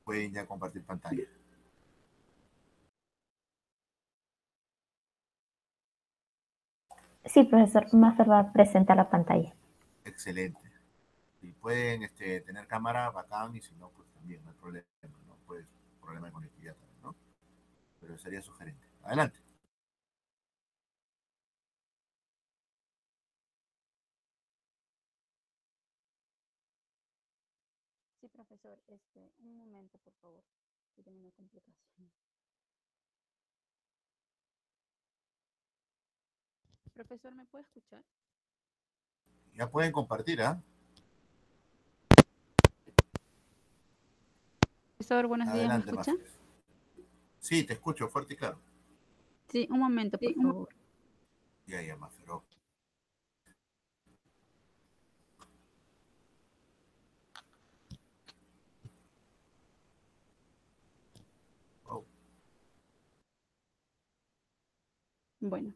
Pueden ya compartir pantalla. Sí, profesor, Mafer va a presentar la pantalla. Excelente. Si pueden tener cámara, bacán, y si no, pues también, no hay problema, ¿no? Pues problema de conectividad también, ¿no? Pero sería sugerente. Adelante. Sí, profesor, un momento, por favor. Que tengo una complicación. Profesor, ¿me puede escuchar? Ya pueden compartir, ¿ah? Profesor, buenos días, ¿me Adelante, escucha? Mafres. Sí, te escucho fuerte y claro. Sí, un momento, por favor. Ya, ya, Mafres. Ok. Oh, Bueno,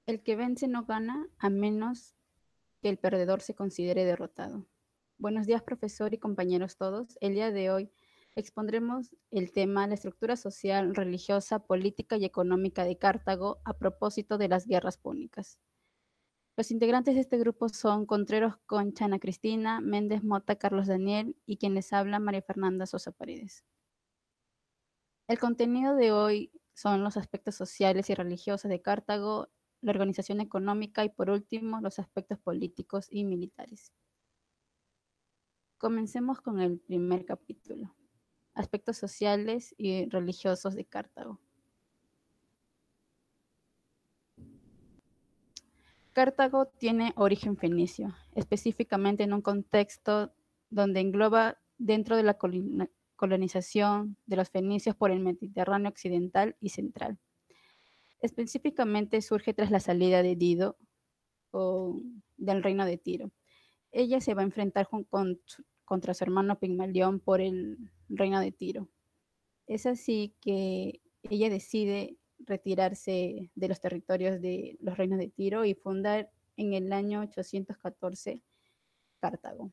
el que vence no gana a menos que el perdedor se considere derrotado. Buenos días, profesor y compañeros todos. El día de hoy expondremos el tema la estructura social, religiosa, política y económica de Cartago a propósito de las guerras púnicas. Los integrantes de este grupo son Contreros Concha Ana Cristina, Méndez Mota Carlos Daniel y quien les habla María Fernanda Sosa Paredes. El contenido de hoy son los aspectos sociales y religiosos de Cartago, la organización económica y por último los aspectos políticos y militares. Comencemos con el primer capítulo, aspectos sociales y religiosos de Cartago. Cartago tiene origen fenicio, específicamente en un contexto donde engloba dentro de la colonización de los fenicios por el Mediterráneo occidental y central. Específicamente surge tras la salida de Dido del reino de Tiro. Ella se va a enfrentar contra su hermano Pigmalión por el reino de Tiro. Es así que ella decide retirarse de los territorios de los reinos de Tiro y fundar en el año 814 Cartago.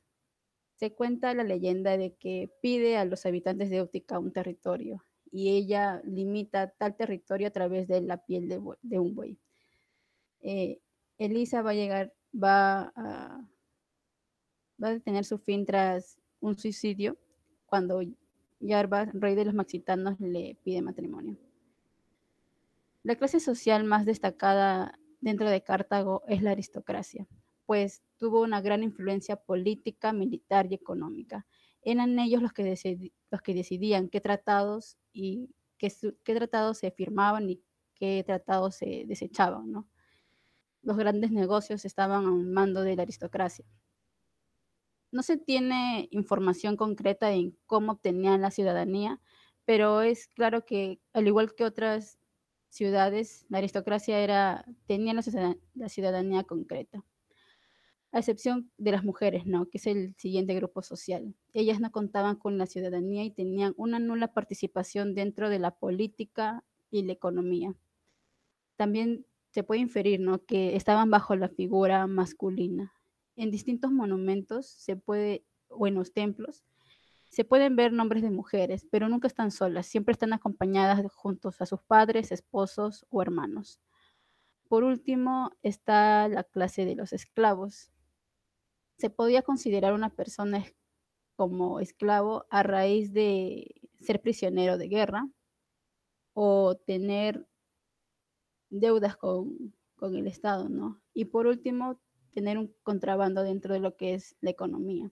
Se cuenta la leyenda de que pide a los habitantes de Útica un territorio y ella limita tal territorio a través de la piel de un buey. Elisa va a detener su fin tras un suicidio cuando Yarba, rey de los maxitanos, le pide matrimonio. La clase social más destacada dentro de Cartago es la aristocracia, pues tuvo una gran influencia política, militar y económica. Eran ellos los que decidían qué tratados y qué tratados se firmaban y qué tratados se desechaban, ¿no? Los grandes negocios estaban al mando de la aristocracia. No se tiene información concreta en cómo obtenían la ciudadanía, pero es claro que, al igual que otras ciudades, la aristocracia tenía la ciudadanía concreta, a excepción de las mujeres, ¿no? Que es el siguiente grupo social. Ellas no contaban con la ciudadanía y tenían una nula participación dentro de la política y la economía. También se puede inferir, ¿no? Que estaban bajo la figura masculina. En distintos monumentos o en los templos, se pueden ver nombres de mujeres, pero nunca están solas, siempre están acompañadas juntos a sus padres, esposos o hermanos. Por último, está la clase de los esclavos. Se podía considerar una persona como esclavo a raíz de ser prisionero de guerra o tener deudas con el Estado, ¿no? Y por último, tener un contrabando dentro de lo que es la economía.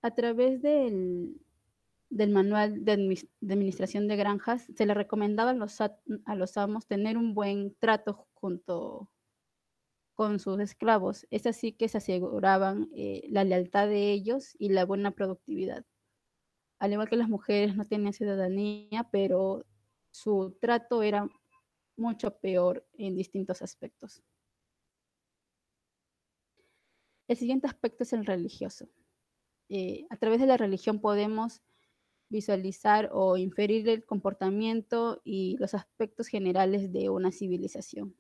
A través del manual de administración de granjas, se le recomendaba a los amos tener un buen trato junto con sus esclavos. Es así que se aseguraban la lealtad de ellos y la buena productividad. Al igual que las mujeres no tenían ciudadanía, pero su trato era mucho peor en distintos aspectos. El siguiente aspecto es el religioso. A través de la religión podemos visualizar o inferir el comportamiento y los aspectos generales de una civilización.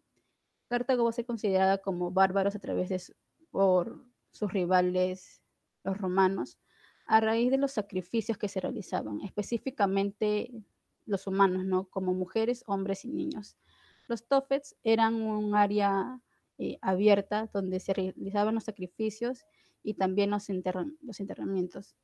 Cartago va a ser considerada como bárbaros a través de por sus rivales, los romanos, a raíz de los sacrificios que se realizaban, específicamente los humanos, ¿no? Como mujeres, hombres y niños. Los tofets eran un área abierta donde se realizaban los sacrificios y también los enterramientos.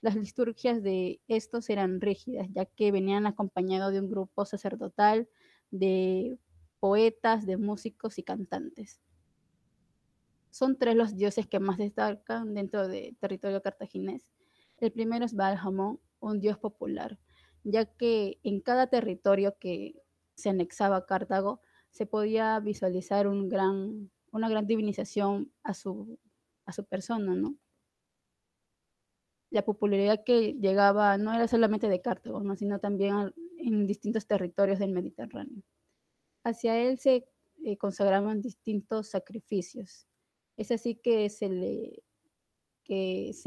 Las liturgias de estos eran rígidas, ya que venían acompañados de un grupo sacerdotal, de poetas, de músicos y cantantes. Son tres los dioses que más destacan dentro del territorio cartaginés. El primero es Baal-Hamón, un dios popular, ya que en cada territorio que se anexaba a Cartago se podía visualizar una gran divinización a su persona, ¿no? La popularidad que llegaba no era solamente de Cartago, ¿no? Sino también en distintos territorios del Mediterráneo. Hacia él se consagraban distintos sacrificios. Es así que se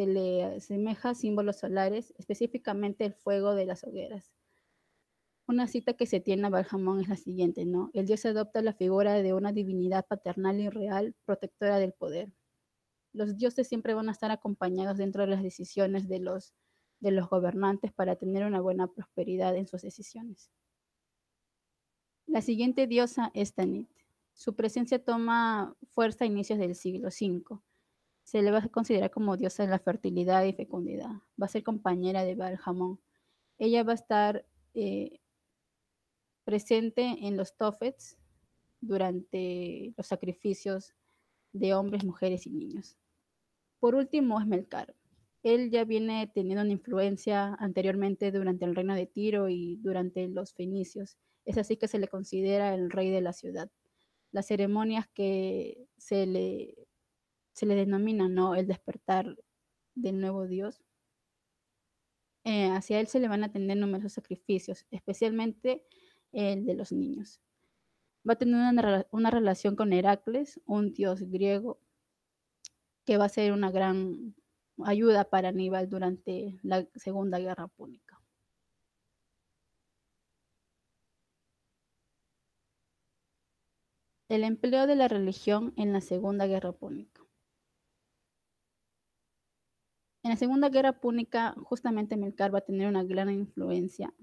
le asemeja símbolos solares, específicamente el fuego de las hogueras. Una cita que se tiene a Baal-Hamón es la siguiente, ¿no? El dios adopta la figura de una divinidad paternal y real, protectora del poder. Los dioses siempre van a estar acompañados dentro de las decisiones de los gobernantes para tener una buena prosperidad en sus decisiones. La siguiente diosa es Tanit. Su presencia toma fuerza a inicios del siglo V. Se le va a considerar como diosa de la fertilidad y fecundidad. Va a ser compañera de Baal-Hamón. Ella va a estar presente en los tofets durante los sacrificios de hombres, mujeres y niños. Por último es Melcar. Él ya viene teniendo una influencia anteriormente durante el reino de Tiro y durante los fenicios. Es así que se le considera el rey de la ciudad. Las ceremonias que se le denominan, ¿no? El despertar del nuevo dios. Hacia él se le van a tener numerosos sacrificios, especialmente el de los niños. Va a tener una relación con Heracles, un dios griego, que va a ser una gran ayuda para Aníbal durante la Segunda Guerra Púnica. El empleo de la religión en la Segunda Guerra Púnica. En la Segunda Guerra Púnica, justamente Melcar va a tener una gran influencia,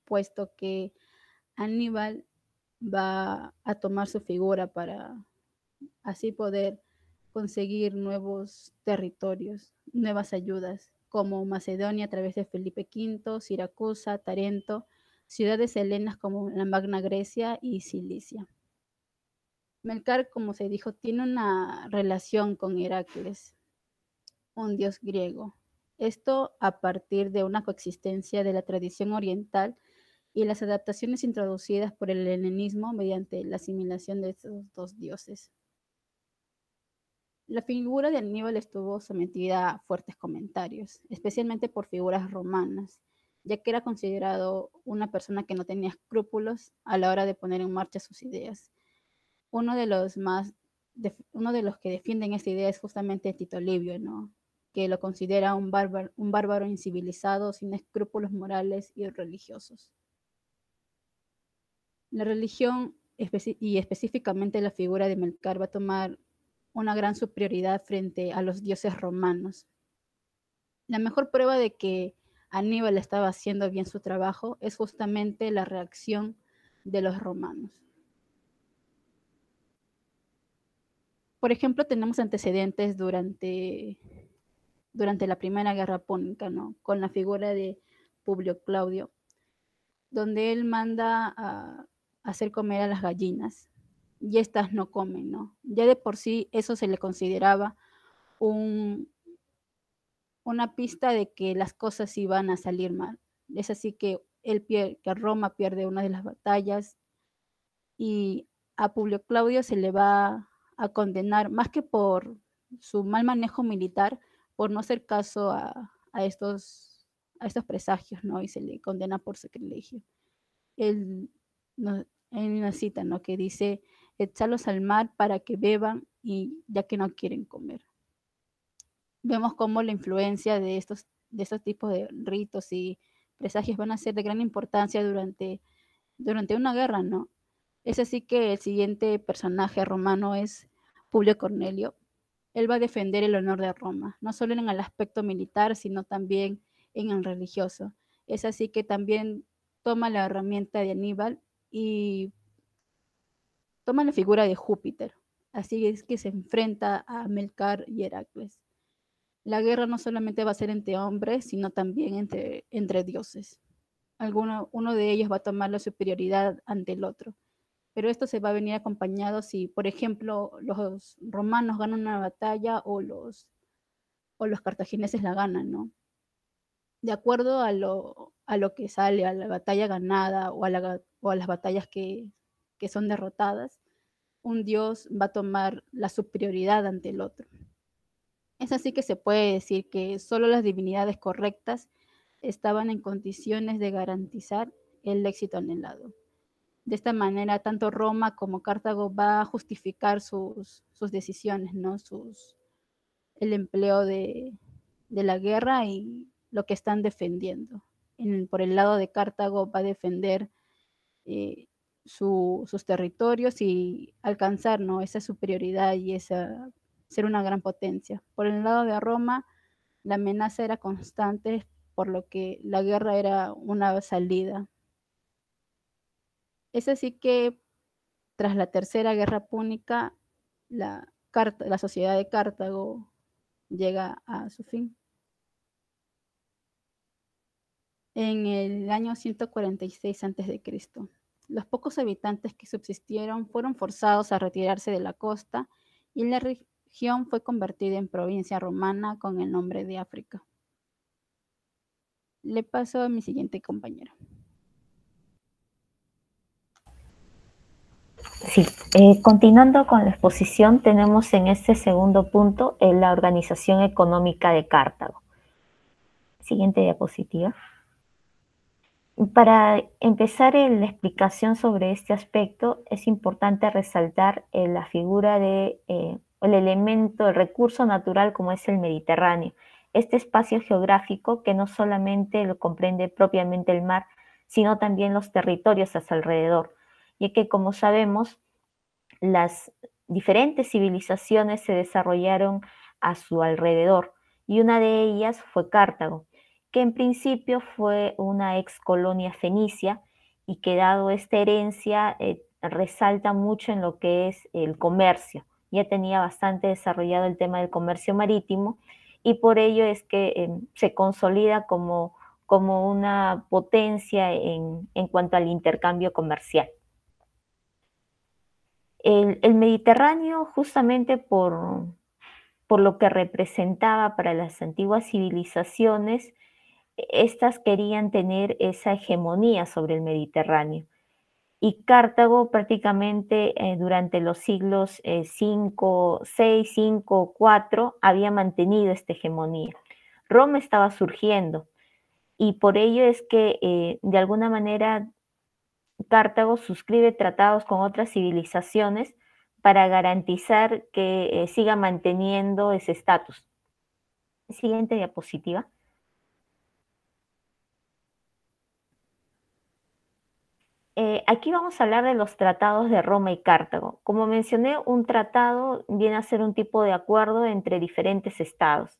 puesto que Aníbal va a tomar su figura para así poder conseguir nuevos territorios, nuevas ayudas, como Macedonia a través de Felipe V, Siracusa, Tarento, ciudades helenas como la Magna Grecia y Cilicia. Melcar, como se dijo, tiene una relación con Heracles, un dios griego. Esto a partir de una coexistencia de la tradición oriental y las adaptaciones introducidas por el helenismo mediante la asimilación de estos dos dioses. La figura de Aníbal estuvo sometida a fuertes comentarios, especialmente por figuras romanas, ya que era considerado una persona que no tenía escrúpulos a la hora de poner en marcha sus ideas. Uno de los que defienden esta idea es justamente Tito Livio, ¿no? Que lo considera un bárbaro incivilizado, sin escrúpulos morales y religiosos. La religión y específicamente la figura de Melcar va a tomar una gran superioridad frente a los dioses romanos. La mejor prueba de que Aníbal estaba haciendo bien su trabajo es justamente la reacción de los romanos. Por ejemplo, tenemos antecedentes durante la Primera Guerra Púnica, ¿no? Con la figura de Publio Claudio, donde él manda a hacer comer a las gallinas y estas no comen, ¿no? Ya de por sí eso se le consideraba una pista de que las cosas iban a salir mal. Es así que que Roma pierde una de las batallas y a Publio Claudio se le va a condenar, más que por su mal manejo militar, por no hacer caso a estos presagios, ¿no? Y se le condena por sacrilegio. Él, no, hay una cita, ¿no? Que dice, echarlos al mar para que beban y ya que no quieren comer. Vemos cómo la influencia de estos tipos de ritos y presagios van a ser de gran importancia durante una guerra, ¿no? Es así que el siguiente personaje romano es Publio Cornelio. Él va a defender el honor de Roma, no solo en el aspecto militar, sino también en el religioso. Es así que también toma la herramienta de Aníbal y toma la figura de Júpiter. Así es que se enfrenta a Melcar y Heracles. La guerra no solamente va a ser entre hombres, sino también entre dioses. Uno de ellos va a tomar la superioridad ante el otro. Pero esto se va a venir acompañado si, por ejemplo, los romanos ganan una batalla o los cartagineses la ganan, ¿no? De acuerdo a lo que sale, a la batalla ganada o a las batallas que son derrotadas, un dios va a tomar la superioridad ante el otro. Es así que se puede decir que solo las divinidades correctas estaban en condiciones de garantizar el éxito anhelado. De esta manera, tanto Roma como Cartago va a justificar sus decisiones, ¿no? El empleo de la guerra y lo que están defendiendo. Por el lado de Cartago va a defender eh, sus territorios y alcanzar, ¿no? Esa superioridad y ser una gran potencia. Por el lado de Roma, la amenaza era constante, por lo que la guerra era una salida. Es así que tras la Tercera Guerra Púnica, la sociedad de Cartago llega a su fin. En el año 146 a.C., los pocos habitantes que subsistieron fueron forzados a retirarse de la costa y la región fue convertida en provincia romana con el nombre de África. Le paso a mi siguiente compañero. Sí, continuando con la exposición, tenemos en este segundo punto la organización económica de Cartago. Siguiente diapositiva. Para empezar la explicación sobre este aspecto, es importante resaltar la figura el elemento, el recurso natural como es el Mediterráneo. Este espacio geográfico que no solamente lo comprende propiamente el mar, sino también los territorios a su alrededor, ya que, como sabemos, las diferentes civilizaciones se desarrollaron a su alrededor y una de ellas fue Cartago, que en principio fue una ex colonia fenicia y que dado esta herencia resalta mucho en lo que es el comercio. Ya tenía bastante desarrollado el tema del comercio marítimo y por ello es que se consolida como una potencia en cuanto al intercambio comercial. El Mediterráneo, justamente por lo que representaba para las antiguas civilizaciones, estas querían tener esa hegemonía sobre el Mediterráneo. Y Cartago prácticamente durante los siglos 5, 6, 5, 4 había mantenido esta hegemonía. Roma estaba surgiendo y por ello es que de alguna manera Cartago suscribe tratados con otras civilizaciones para garantizar que siga manteniendo ese estatus. Siguiente diapositiva. Aquí vamos a hablar de los tratados de Roma y Cartago. Como mencioné, un tratado viene a ser un tipo de acuerdo entre diferentes estados,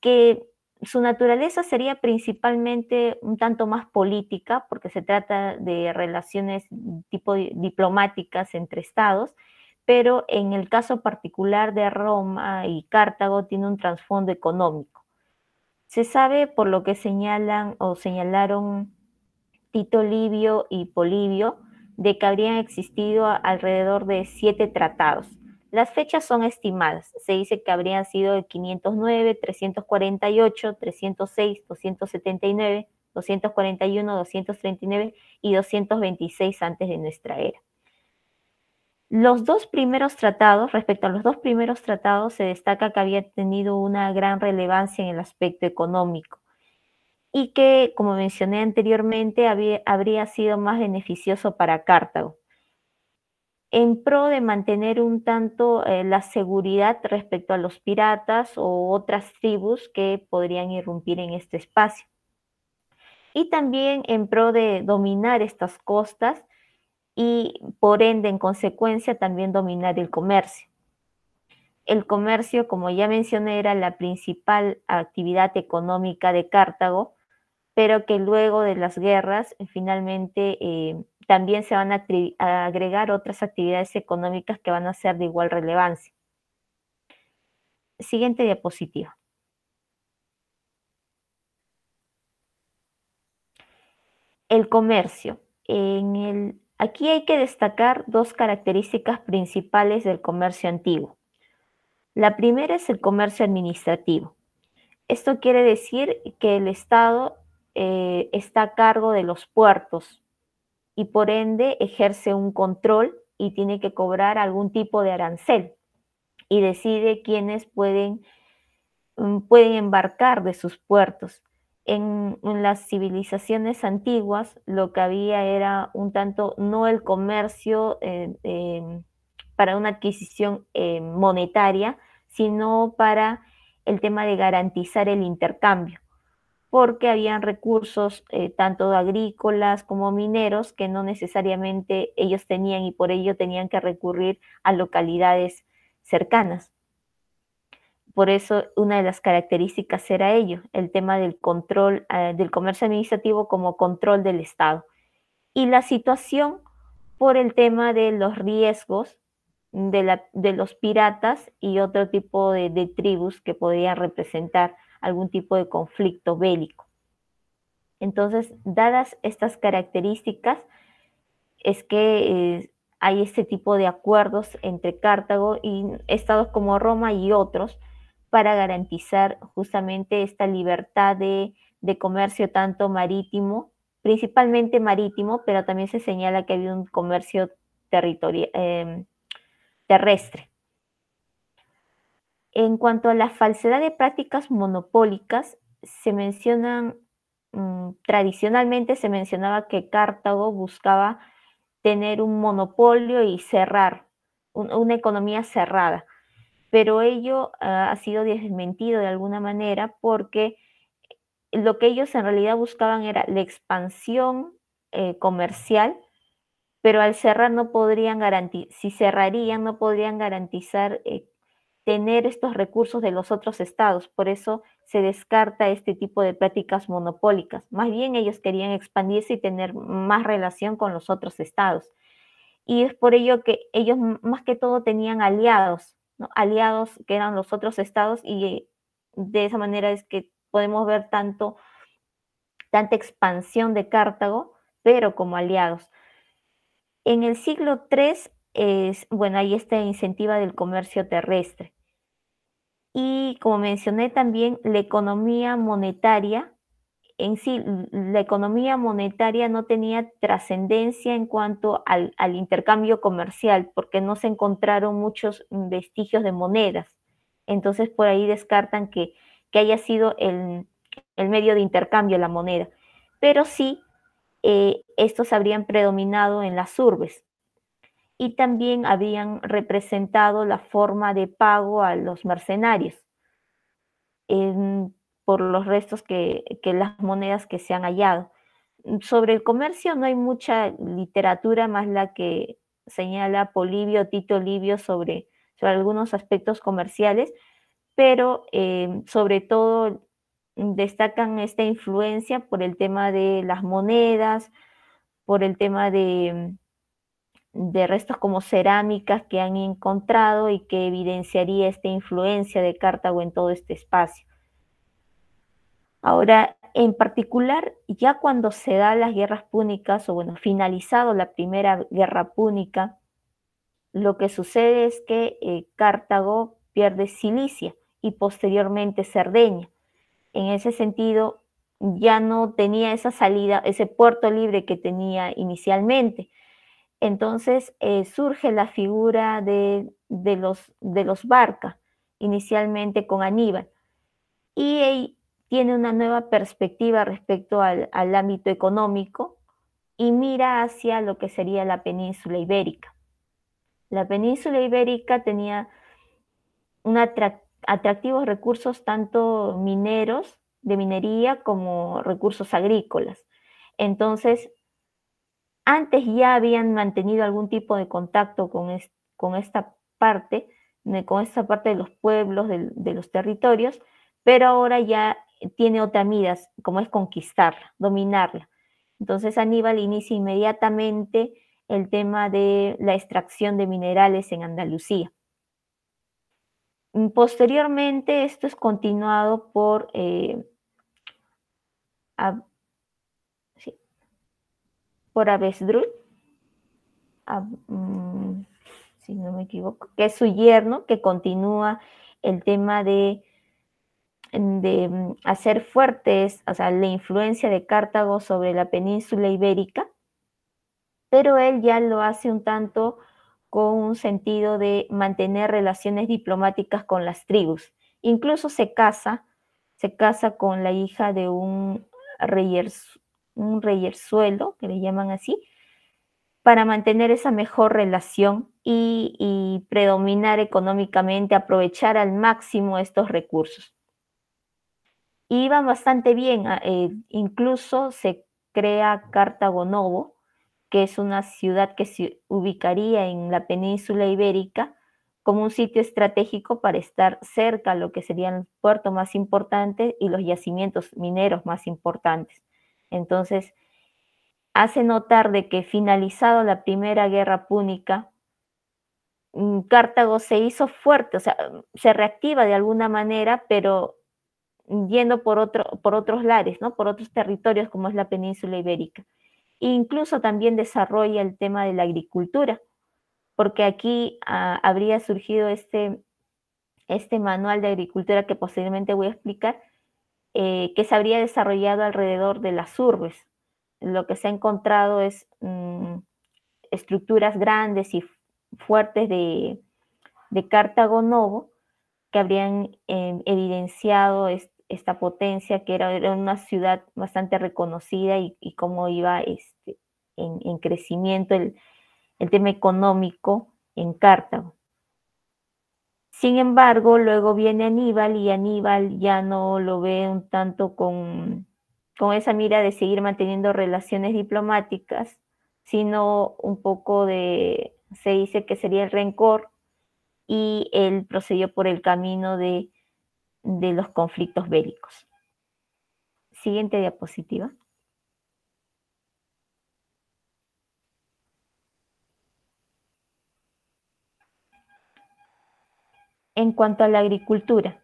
que su naturaleza sería principalmente un tanto más política, porque se trata de relaciones tipo diplomáticas entre estados, pero en el caso particular de Roma y Cartago tiene un trasfondo económico. Se sabe por lo que señalan o señalaron Tito Livio y Polibio de que habrían existido alrededor de 7 tratados. Las fechas son estimadas. Se dice que habrían sido de 509, 348, 306, 279, 241, 239 y 226 antes de nuestra era. Los dos primeros tratados, respecto a los dos primeros tratados, se destaca que había tenido una gran relevancia en el aspecto económico y que, como mencioné anteriormente, habría sido más beneficioso para Cartago, en pro de mantener un tanto la seguridad respecto a los piratas o otras tribus que podrían irrumpir en este espacio. Y también en pro de dominar estas costas y por ende, en consecuencia, también dominar el comercio. El comercio, como ya mencioné, era la principal actividad económica de Cartago, pero que luego de las guerras finalmente también se van a agregar otras actividades económicas que van a ser de igual relevancia. Siguiente diapositiva. El comercio. Aquí hay que destacar dos características principales del comercio antiguo. La primera es el comercio administrativo. Esto quiere decir que el Estado está a cargo de los puertos y por ende ejerce un control y tiene que cobrar algún tipo de arancel y decide quiénes pueden embarcar de sus puertos. En las civilizaciones antiguas lo que había era un tanto no el comercio para una adquisición monetaria, sino para el tema de garantizar el intercambio, porque habían recursos tanto agrícolas como mineros que no necesariamente ellos tenían y por ello tenían que recurrir a localidades cercanas. Por eso una de las características era ello, el tema del control del comercio administrativo como control del Estado. Y la situación por el tema de los riesgos de los piratas y otro tipo de tribus que podían representar algún tipo de conflicto bélico. Entonces, dadas estas características, es que hay este tipo de acuerdos entre Cartago y estados como Roma y otros para garantizar justamente esta libertad de comercio tanto marítimo, principalmente marítimo, pero también se señala que había un comercio terrestre. En cuanto a la falsedad de prácticas monopólicas, se mencionan, tradicionalmente se mencionaba que Cartago buscaba tener un monopolio y cerrar, una economía cerrada, pero ello ha sido desmentido de alguna manera porque lo que ellos en realidad buscaban era la expansión comercial, pero al cerrar no podrían garantizar, si cerrarían no podrían garantizar tener estos recursos de los otros estados, por eso se descarta este tipo de prácticas monopólicas. Más bien ellos querían expandirse y tener más relación con los otros estados. Y es por ello que ellos más que todo tenían aliados, ¿no? Aliados que eran los otros estados y de esa manera es que podemos ver tanta expansión de Cartago, pero como aliados. En el siglo III, bueno, ahí está incentiva del comercio terrestre. Y como mencioné también, la economía monetaria, en sí, la economía monetaria no tenía trascendencia en cuanto al intercambio comercial, porque no se encontraron muchos vestigios de monedas. Entonces, por ahí descartan que haya sido el medio de intercambio la moneda. Pero sí, estos habrían predominado en las urbes y también habían representado la forma de pago a los mercenarios por los restos que las monedas que se han hallado. Sobre el comercio no hay mucha literatura más la que señala Polibio, Tito Livio sobre algunos aspectos comerciales, pero sobre todo destacan esta influencia por el tema de las monedas, por el tema de restos como cerámicas que han encontrado y que evidenciaría esta influencia de Cartago en todo este espacio. Ahora, en particular, ya cuando se dan las guerras púnicas, o bueno, finalizado la primera guerra púnica, lo que sucede es que Cartago pierde Cilicia y posteriormente Cerdeña. En ese sentido, ya no tenía esa salida, ese puerto libre que tenía inicialmente. Entonces surge la figura de los Barca, inicialmente con Aníbal, y él tiene una nueva perspectiva respecto al ámbito económico y mira hacia lo que sería la península ibérica. La península ibérica tenía atractivos recursos tanto mineros, de minería, como recursos agrícolas. Entonces, antes ya habían mantenido algún tipo de contacto con esta parte, de los pueblos, de los territorios, pero ahora ya tiene otra mira, como es conquistarla, dominarla. Entonces Aníbal inicia inmediatamente el tema de la extracción de minerales en Andalucía. Posteriormente, esto es continuado por Abesdrul, si no me equivoco, que es su yerno, que continúa el tema de hacer fuertes, o sea, la influencia de Cartago sobre la península ibérica, pero él ya lo hace un tanto con un sentido de mantener relaciones diplomáticas con las tribus. Incluso se casa con la hija de un reyerzuelo, que le llaman así, para mantener esa mejor relación y predominar económicamente, aprovechar al máximo estos recursos. Iban bastante bien, incluso se crea Cartago Novo, que es una ciudad que se ubicaría en la península ibérica como un sitio estratégico para estar cerca a lo que serían el puerto más importante y los yacimientos mineros más importantes. Entonces, hace notar de que finalizado la Primera Guerra Púnica, Cartago se hizo fuerte, o sea, se reactiva de alguna manera, pero yendo por otros lares, ¿no? Por otros territorios como es la península ibérica. Incluso también desarrolla el tema de la agricultura, porque aquí habría surgido este manual de agricultura que posteriormente voy a explicar, que se habría desarrollado alrededor de las urbes. Lo que se ha encontrado es estructuras grandes y fuertes de Cartago Novo, que habrían evidenciado esta potencia, que era una ciudad bastante reconocida y cómo iba en crecimiento el tema económico en Cartago. Sin embargo, luego viene Aníbal y Aníbal ya no lo ve un tanto con esa mira de seguir manteniendo relaciones diplomáticas, sino un poco se dice que sería el rencor, y él procedió por el camino de los conflictos bélicos. Siguiente diapositiva. En cuanto a la agricultura.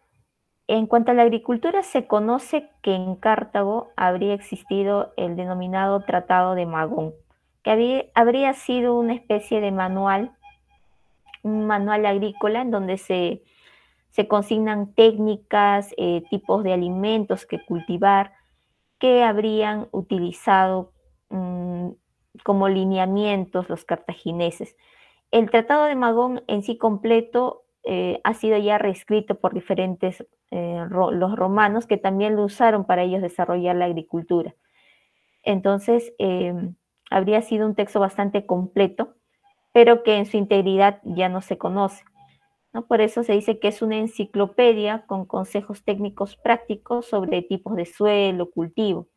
Se conoce que en Cartago habría existido el denominado Tratado de Magón, que habría sido una especie de manual, un manual agrícola en donde se consignan técnicas, tipos de alimentos que cultivar, que habrían utilizado como lineamientos los cartagineses. El Tratado de Magón en sí completo ha sido ya reescrito por diferentes, los romanos, que también lo usaron para ellos desarrollar la agricultura. Entonces, habría sido un texto bastante completo, pero que en su integridad ya no se conoce, ¿no? Por eso se dice que es una enciclopedia con consejos técnicos prácticos sobre tipos de suelo, cultivo.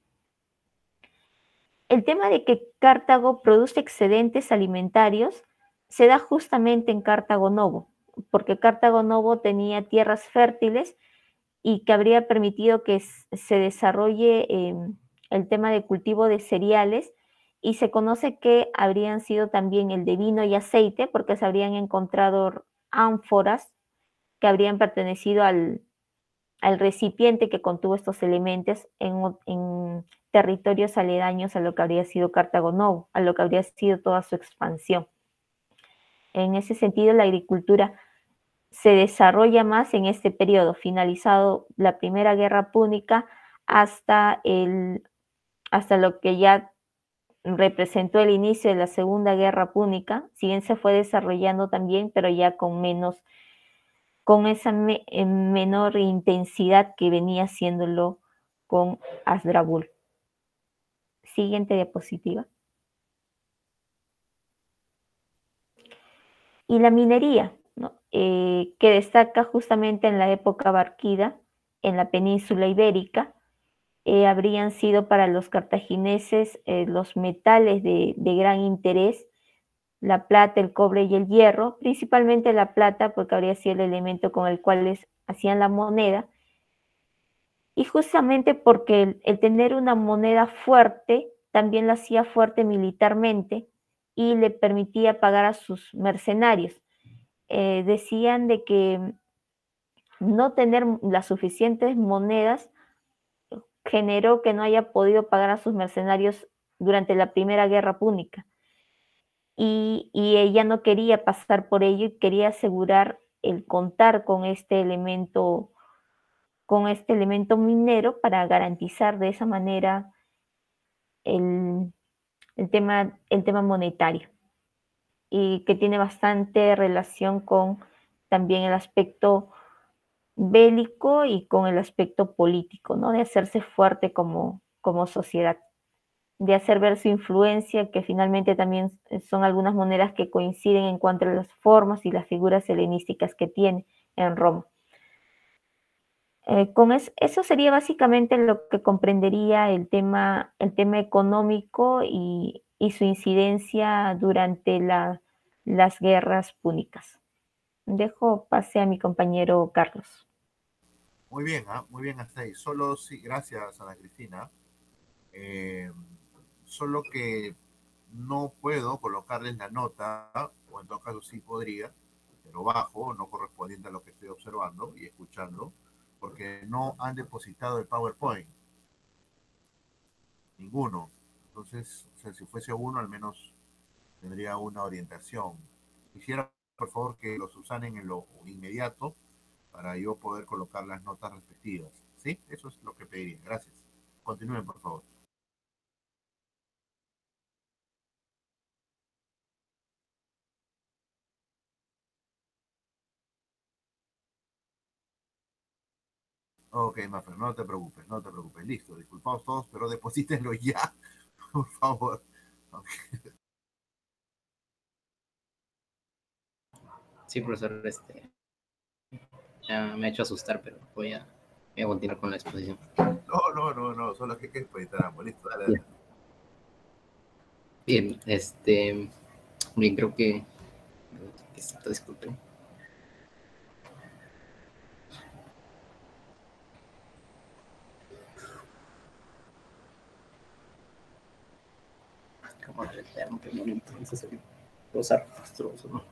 El tema de que Cartago produce excedentes alimentarios se da justamente en Cartago Novo, porque Cartago Novo tenía tierras fértiles y que habría permitido que se desarrolle el tema de cultivo de cereales, y se conoce que habrían sido también el de vino y aceite, porque se habrían encontrado ánforas que habrían pertenecido al recipiente que contuvo estos elementos en territorios aledaños a lo que habría sido Cartago Novo, a lo que habría sido toda su expansión. En ese sentido, la agricultura se desarrolla más en este periodo, finalizado la Primera Guerra Púnica hasta lo que ya representó el inicio de la Segunda Guerra Púnica. Si bien se fue desarrollando también, pero ya con esa menor intensidad que venía haciéndolo con Asdrúbal. Siguiente diapositiva. Y la minería, ¿no? Que destaca justamente en la época barquida, en la península ibérica, habrían sido para los cartagineses los metales de gran interés, la plata, el cobre y el hierro, principalmente la plata, porque habría sido el elemento con el cual hacían la moneda, y justamente porque el tener una moneda fuerte también la hacía fuerte militarmente y le permitía pagar a sus mercenarios. Decían de que no tener las suficientes monedas generó que no haya podido pagar a sus mercenarios durante la Primera Guerra Púnica. Y ella no quería pasar por ello y quería asegurar el contar con este elemento minero para garantizar de esa manera el, el tema monetario, y que tiene bastante relación con también el aspecto bélico y con el aspecto político, ¿no? De hacerse fuerte como sociedad, de hacer ver su influencia, que finalmente también son algunas monedas que coinciden en cuanto a las formas y las figuras helenísticas que tiene en Roma. Eso sería básicamente lo que comprendería el tema económico y su incidencia durante las guerras púnicas. Dejo pase a mi compañero Carlos. Muy bien hasta ahí. Solo sí, gracias Ana Cristina. Solo que no puedo colocarles la nota, o en todo caso sí podría, pero bajo, no correspondiente a lo que estoy observando y escuchando, porque no han depositado el PowerPoint. Ninguno. Entonces, o sea, si fuese uno, al menos tendría una orientación. Quisiera, por favor, que los usanen en lo inmediato para yo poder colocar las notas respectivas. ¿Sí? Eso es lo que pediría. Gracias. Continúen, por favor. Ok, Mafer, no te preocupes, no te preocupes. Listo, disculpaos todos, pero deposítenlo ya, por favor. Okay. Sí, profesor, ya me ha hecho asustar, pero voy a continuar con la exposición. No, solo que depositar ambos. Listo, dale. Bien, bien, creo que disculpen. Cámara eterno, qué bonito. Usar ¿no?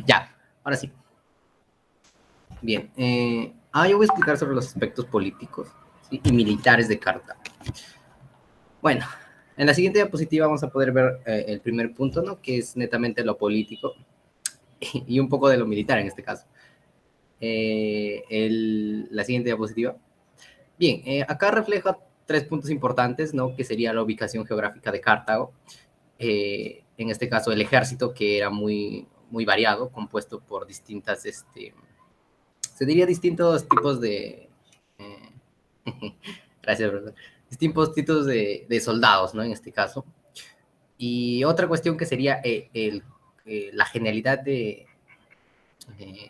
Ya, ahora sí. Bien, yo voy a explicar sobre los aspectos políticos, ¿sí?, y militares de Cartago. Bueno, en la siguiente diapositiva vamos a poder ver el primer punto, ¿no?, que es netamente lo político y un poco de lo militar en este caso. La siguiente diapositiva. Bien, acá refleja 3 puntos importantes, ¿no?, que sería la ubicación geográfica de Cartago. En este caso, el ejército, que era muy variado, compuesto por distintas, se diría distintos tipos de... gracias, profesor. Distintos tipos de soldados, ¿no?, en este caso. Y otra cuestión que sería la genialidad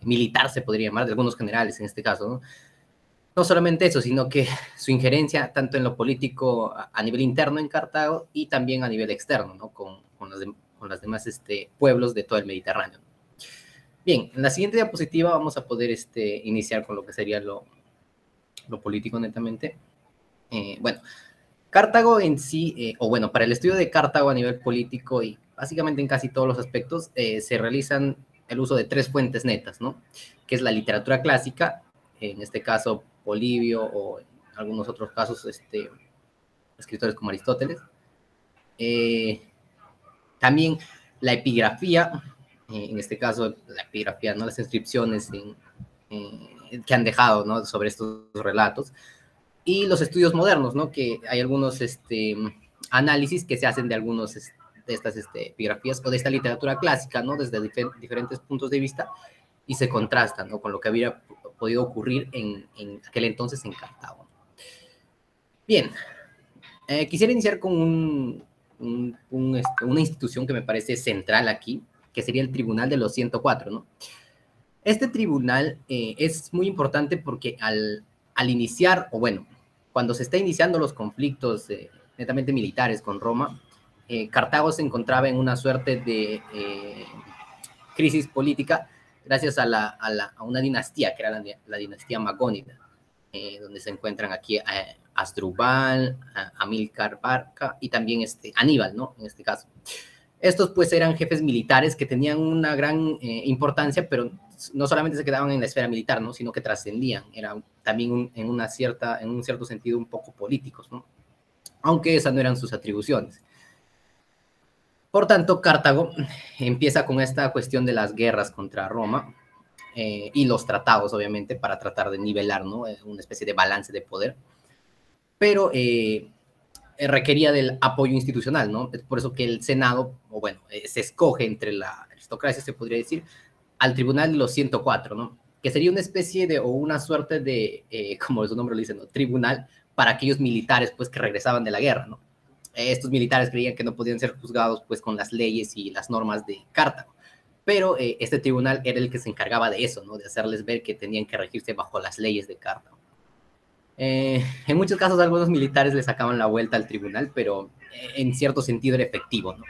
militar, se podría llamar, de algunos generales en este caso, ¿no? No solamente eso, sino que su injerencia tanto en lo político a nivel interno en Cartago y también a nivel externo, ¿no?, con los demás pueblos de todo el Mediterráneo. Bien, en la siguiente diapositiva vamos a poder iniciar con lo que sería lo político netamente. Bueno, Cartago en sí, o bueno, para el estudio de Cartago a nivel político y básicamente en casi todos los aspectos, se realizan el uso de 3 fuentes netas, ¿no?, que es la literatura clásica, en este caso Polibio, o en algunos otros casos escritores como Aristóteles. También la epigrafía, en este caso la epigrafía, ¿no?, las inscripciones que han dejado, ¿no?, sobre estos relatos, y los estudios modernos, ¿no?, que hay algunos análisis que se hacen de algunos de estas epigrafías o de esta literatura clásica, ¿no?, desde diferentes puntos de vista, y se contrastan, ¿no?, con lo que había podido ocurrir en aquel entonces en Cartago. Bien, quisiera iniciar con una institución que me parece central aquí, que sería el Tribunal de los 104, ¿no? Este tribunal es muy importante porque al al iniciar, o bueno, cuando se está iniciando los conflictos netamente militares con Roma, Cartago se encontraba en una suerte de crisis política gracias a una dinastía, que era la dinastía Magónida, donde se encuentran aquí Asdrúbal, Amílcar Barca y también Aníbal, ¿no? En este caso. Estos pues eran jefes militares que tenían una gran importancia, pero no solamente se quedaban en la esfera militar, ¿no? Sino que trascendían, eran también en un cierto sentido un poco políticos, ¿no? Aunque esas no eran sus atribuciones. Por tanto, Cartago empieza con esta cuestión de las guerras contra Roma y los tratados, obviamente, para tratar de nivelar, ¿no? Una especie de balance de poder. Pero requería del apoyo institucional, ¿no? Es por eso que el Senado, o bueno, se escoge entre la aristocracia, se podría decir, al Tribunal de los 104, ¿no? Que sería una especie de, o una suerte de, como su nombre lo dice, ¿no? Tribunal para aquellos militares, pues, que regresaban de la guerra, ¿no? Estos militares creían que no podían ser juzgados, pues, con las leyes y las normas de Cartago. Pero este tribunal era el que se encargaba de eso, ¿no? De hacerles ver que tenían que regirse bajo las leyes de Cartago. En muchos casos algunos militares le sacaban la vuelta al tribunal, pero en cierto sentido era efectivo, ¿no?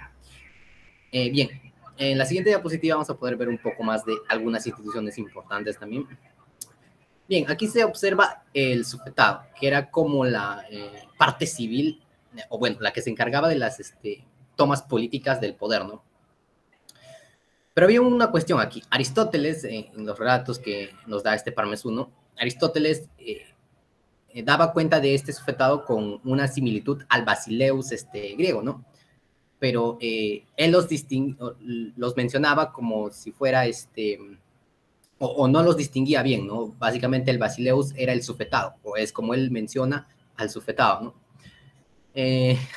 Bien, en la siguiente diapositiva vamos a poder ver un poco más de algunas instituciones importantes también. Bien, aquí se observa el sufetado, que era como la parte civil, o bueno, la que se encargaba de las tomas políticas del poder, ¿no? Pero había una cuestión aquí. Aristóteles, en los relatos que nos da Parmes I, Aristóteles daba cuenta de este sufetado con una similitud al basileus griego, ¿no? Pero él los mencionaba como si fuera o no los distinguía bien, ¿no? Básicamente el basileus era el sufetado, o es como él menciona al sufetado, ¿no?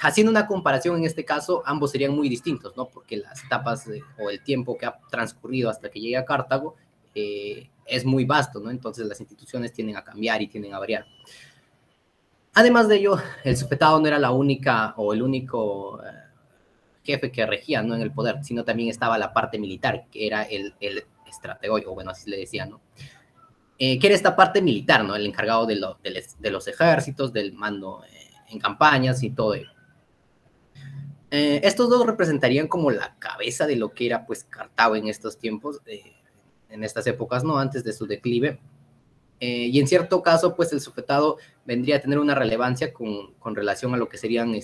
Haciendo una comparación en este caso, ambos serían muy distintos, ¿no? Porque las etapas o el tiempo que ha transcurrido hasta que llegue a Cartago es muy vasto, ¿no? Entonces las instituciones tienden a cambiar y tienden a variar. Además de ello, el sufetado no era la única o el único jefe que regía, ¿no? En el poder, sino también estaba la parte militar, que era el estratego, o bueno, así le decían, ¿no? Que era esta parte militar, ¿no? El encargado de los ejércitos, del mando en campañas y todo ello. Estos dos representarían como la cabeza de lo que era, pues, Cartago en estos tiempos, en estas épocas, ¿no? Antes de su declive. Y en cierto caso, pues, el sufetado vendría a tener una relevancia con relación a lo que serían,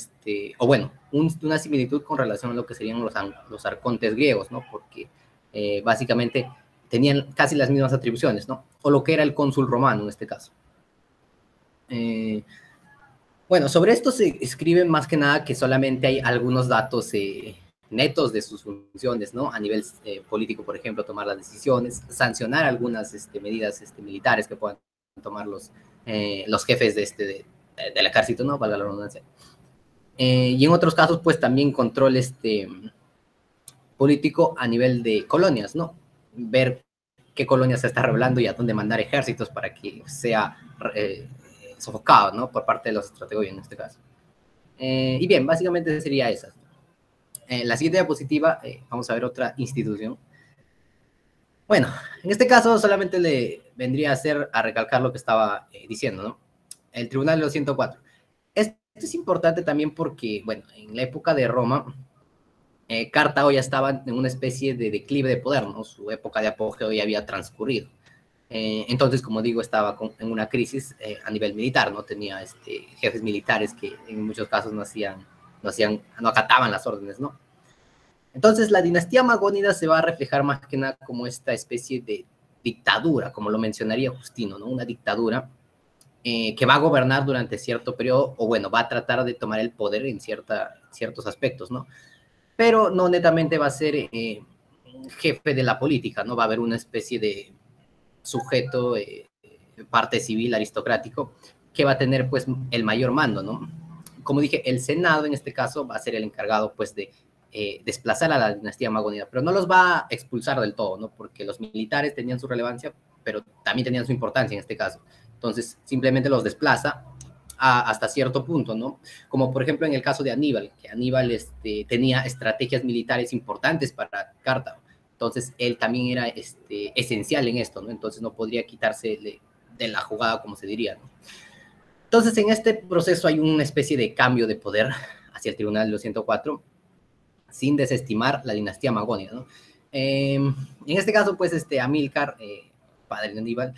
o bueno, una similitud con relación a lo que serían los arcontes griegos, ¿no? Porque básicamente tenían casi las mismas atribuciones, ¿no? O lo que era el cónsul romano en este caso. Bueno, sobre esto se escribe más que nada que solamente hay algunos datos netos de sus funciones, ¿no? A nivel político, por ejemplo, tomar las decisiones, sancionar algunas medidas militares que puedan tomar los jefes del ejército, ¿no? Valga la redundancia. Y en otros casos, pues también control político a nivel de colonias, ¿no? Ver qué colonia se está rebelando y a dónde mandar ejércitos para que sea sofocado, ¿no? Por parte de los estrategos en este caso. Y bien, básicamente sería esa. En la siguiente diapositiva vamos a ver otra institución. Bueno, en este caso solamente le vendría a recalcar lo que estaba diciendo, ¿no? El Tribunal de los 104. Esto es importante también porque, bueno, en la época de Roma, Cartago ya estaba en una especie de declive de poder, ¿no? Su época de apogeo ya había transcurrido. Entonces, como digo, estaba en una crisis a nivel militar, ¿no? Tenía jefes militares que en muchos casos no acataban las órdenes, ¿no? Entonces, la dinastía magónida se va a reflejar más que nada como esta especie de dictadura, como lo mencionaría Justino, ¿no? Una dictadura que va a gobernar durante cierto periodo, o bueno, va a tratar de tomar el poder en ciertos aspectos, ¿no? Pero no netamente va a ser jefe de la política, ¿no? Va a haber una especie de sujeto, parte civil aristocrático, que va a tener, pues, el mayor mando, ¿no? Como dije, el Senado, en este caso, va a ser el encargado, pues, de desplazar a la dinastía magónida, pero no los va a expulsar del todo, ¿no? Porque los militares tenían su relevancia, pero también tenían su importancia en este caso. Entonces, simplemente los desplaza hasta cierto punto, ¿no? Como, por ejemplo, en el caso de Aníbal, que Aníbal tenía estrategias militares importantes para Cartago. Entonces, él también era esencial en esto, ¿no? Entonces, no podría quitarse de la jugada, como se diría, ¿no? Entonces, en este proceso hay una especie de cambio de poder hacia el Tribunal de los 104, sin desestimar la dinastía magónida, ¿no? En este caso, pues, Amílcar, padre de Aníbal,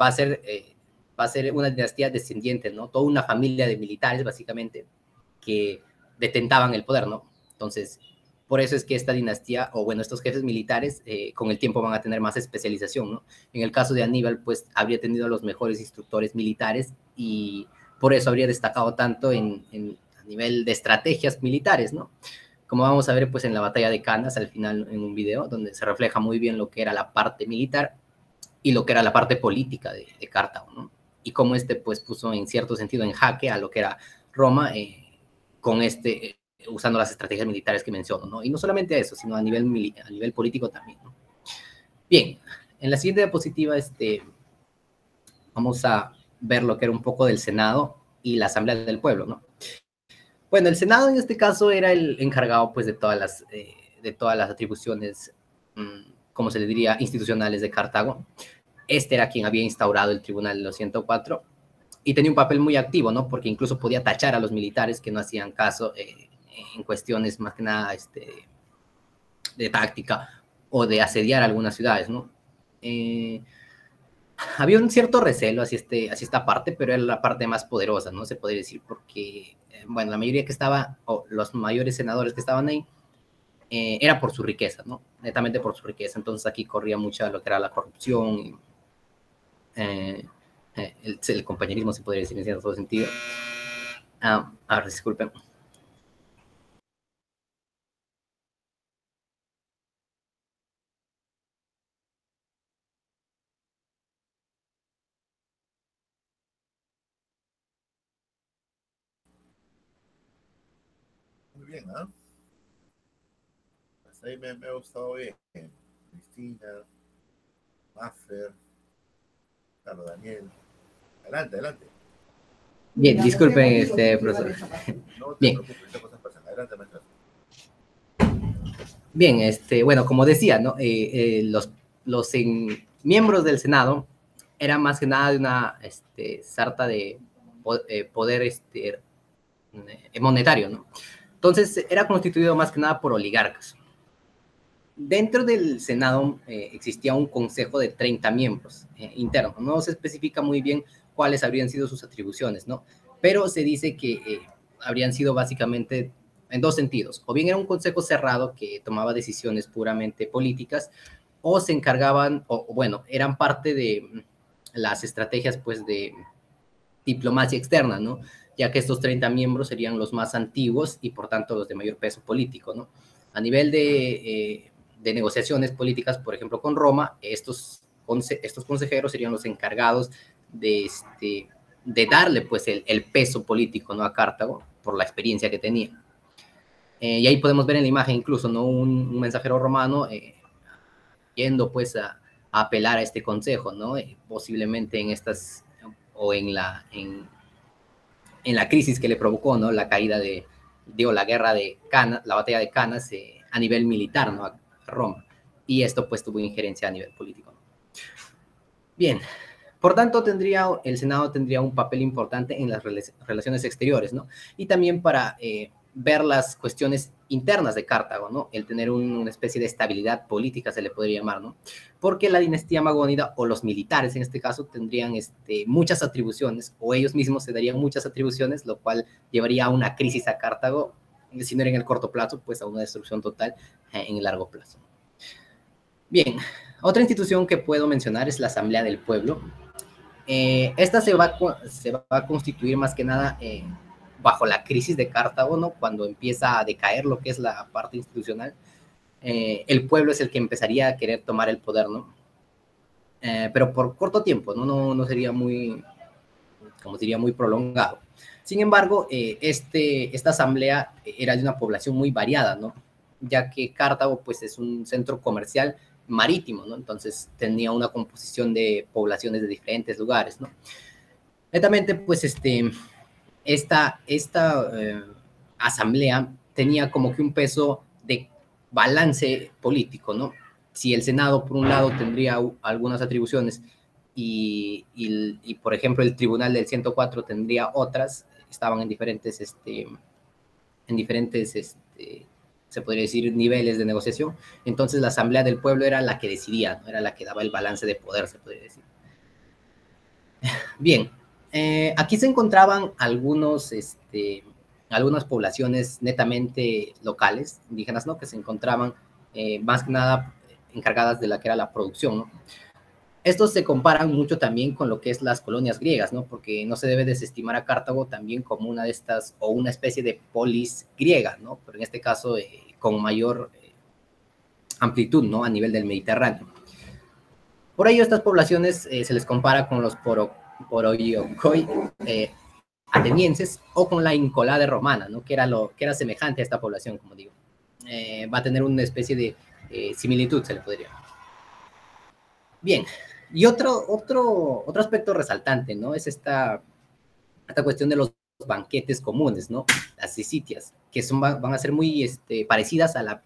va a ser una dinastía descendiente, ¿no? Toda una familia de militares, básicamente, que detentaban el poder, ¿no? Entonces, por eso es que esta dinastía, o bueno, estos jefes militares, con el tiempo van a tener más especialización, ¿no? En el caso de Aníbal, pues, habría tenido a los mejores instructores militares y por eso habría destacado tanto a nivel de estrategias militares, ¿no? Como vamos a ver, pues, en la batalla de Canas, al final, en un video, donde se refleja muy bien lo que era la parte militar y lo que era la parte política de Cartago, ¿no? Y cómo pues, puso en cierto sentido en jaque a lo que era Roma, con usando las estrategias militares que menciono, ¿no? Y no solamente eso, sino a nivel político también, ¿no? Bien, en la siguiente diapositiva vamos a ver lo que era un poco del Senado y la Asamblea del Pueblo, ¿no? Bueno, el Senado en este caso era el encargado, pues, de todas las atribuciones, como se le diría, institucionales de Cartago. Era quien había instaurado el Tribunal de los 104 y tenía un papel muy activo, ¿no? Porque incluso podía tachar a los militares que no hacían caso en cuestiones más que nada de táctica o de asediar algunas ciudades, ¿no? Había un cierto recelo hacia esta parte, pero era la parte más poderosa, ¿no? Se podría decir, porque, bueno, la mayoría que estaba, o los mayores senadores que estaban ahí, era por su riqueza, ¿no? Netamente por su riqueza. Entonces aquí corría mucha lo que era la corrupción, el compañerismo, se podría decir en cierto sentido. A ver, disculpen. Muy bien, ¿ah? Hasta ahí me ha gustado bien. Cristina, Maffer, Carlos Daniel. Adelante, adelante. Bien, disculpen, profesor. No te Bien. preocupes, estas cosas pasan. Adelante, maestro. Bien, bueno, como decía, ¿no? Los miembros del Senado eran más que nada de una sarta de poder monetario, ¿no? Entonces, era constituido más que nada por oligarcas. Dentro del Senado existía un consejo de 30 miembros internos. No se especifica muy bien cuáles habrían sido sus atribuciones, ¿no? Pero se dice que habrían sido básicamente en dos sentidos. O bien era un consejo cerrado que tomaba decisiones puramente políticas, o se encargaban, o bueno, eran parte de las estrategias, pues, de diplomacia externa, ¿no? Ya que estos 30 miembros serían los más antiguos y, por tanto, los de mayor peso político, ¿no? A nivel de negociaciones políticas, por ejemplo, con Roma, estos consejeros serían los encargados de darle, pues, el peso político, ¿no? A Cartago, por la experiencia que tenía. Y ahí podemos ver en la imagen incluso, ¿no? Un mensajero romano yendo, pues, a apelar a este consejo, ¿no? Posiblemente en estas, o en la crisis que le provocó, ¿no? La caída la guerra de Canas, la batalla de Canas a nivel militar, ¿no? A Roma. Y esto, pues, tuvo injerencia a nivel político, ¿no? Bien, por tanto, el Senado tendría un papel importante en las relaciones exteriores, ¿no? Y también para ver las cuestiones internas de Cartago, ¿no? El tener una especie de estabilidad política, se le podría llamar, ¿no? Porque la dinastía magónida, o los militares en este caso, tendrían muchas atribuciones, o ellos mismos se darían muchas atribuciones, lo cual llevaría a una crisis a Cartago, si no era en el corto plazo, pues a una destrucción total en el largo plazo. Bien, otra institución que puedo mencionar es la Asamblea del Pueblo. Esta se va a constituir más que nada bajo la crisis de Cartago, ¿no? Cuando empieza a decaer lo que es la parte institucional, el pueblo es el que empezaría a querer tomar el poder, ¿no? Pero por corto tiempo, ¿no? No sería muy, como diría, muy prolongado. Sin embargo, esta asamblea era de una población muy variada, ¿no? Ya que Cartago, pues, es un centro comercial marítimo, ¿no? Entonces tenía una composición de poblaciones de diferentes lugares, ¿no? Netamente, pues, esta asamblea tenía como que un peso de balance político, ¿no? Si el Senado, por un lado, tendría algunas atribuciones y, por ejemplo, el tribunal del 104 tendría otras, estaban en diferentes, se podría decir, niveles de negociación. Entonces la Asamblea del Pueblo era la que decidía, ¿no? Era la que daba el balance de poder, se podría decir. Bien, aquí se encontraban algunas poblaciones netamente locales, indígenas, ¿no? Que se encontraban más que nada encargadas de la que era la producción, ¿no? Estos se comparan mucho también con lo que es las colonias griegas, ¿no? Porque no se debe desestimar a Cartago también como una de estas, o una especie de polis griega, ¿no? Pero en este caso con mayor amplitud, ¿no? A nivel del Mediterráneo. Por ello, estas poblaciones se les compara con los poroiokoi atenienses o con la Incolade romana, ¿no? Que era semejante a esta población, como digo. Va a tener una especie de similitud, se le podría. Bien, y otro aspecto resaltante, ¿no? Es esta cuestión de los banquetes comunes, ¿no? Las sisitias, que van a ser muy parecidas a la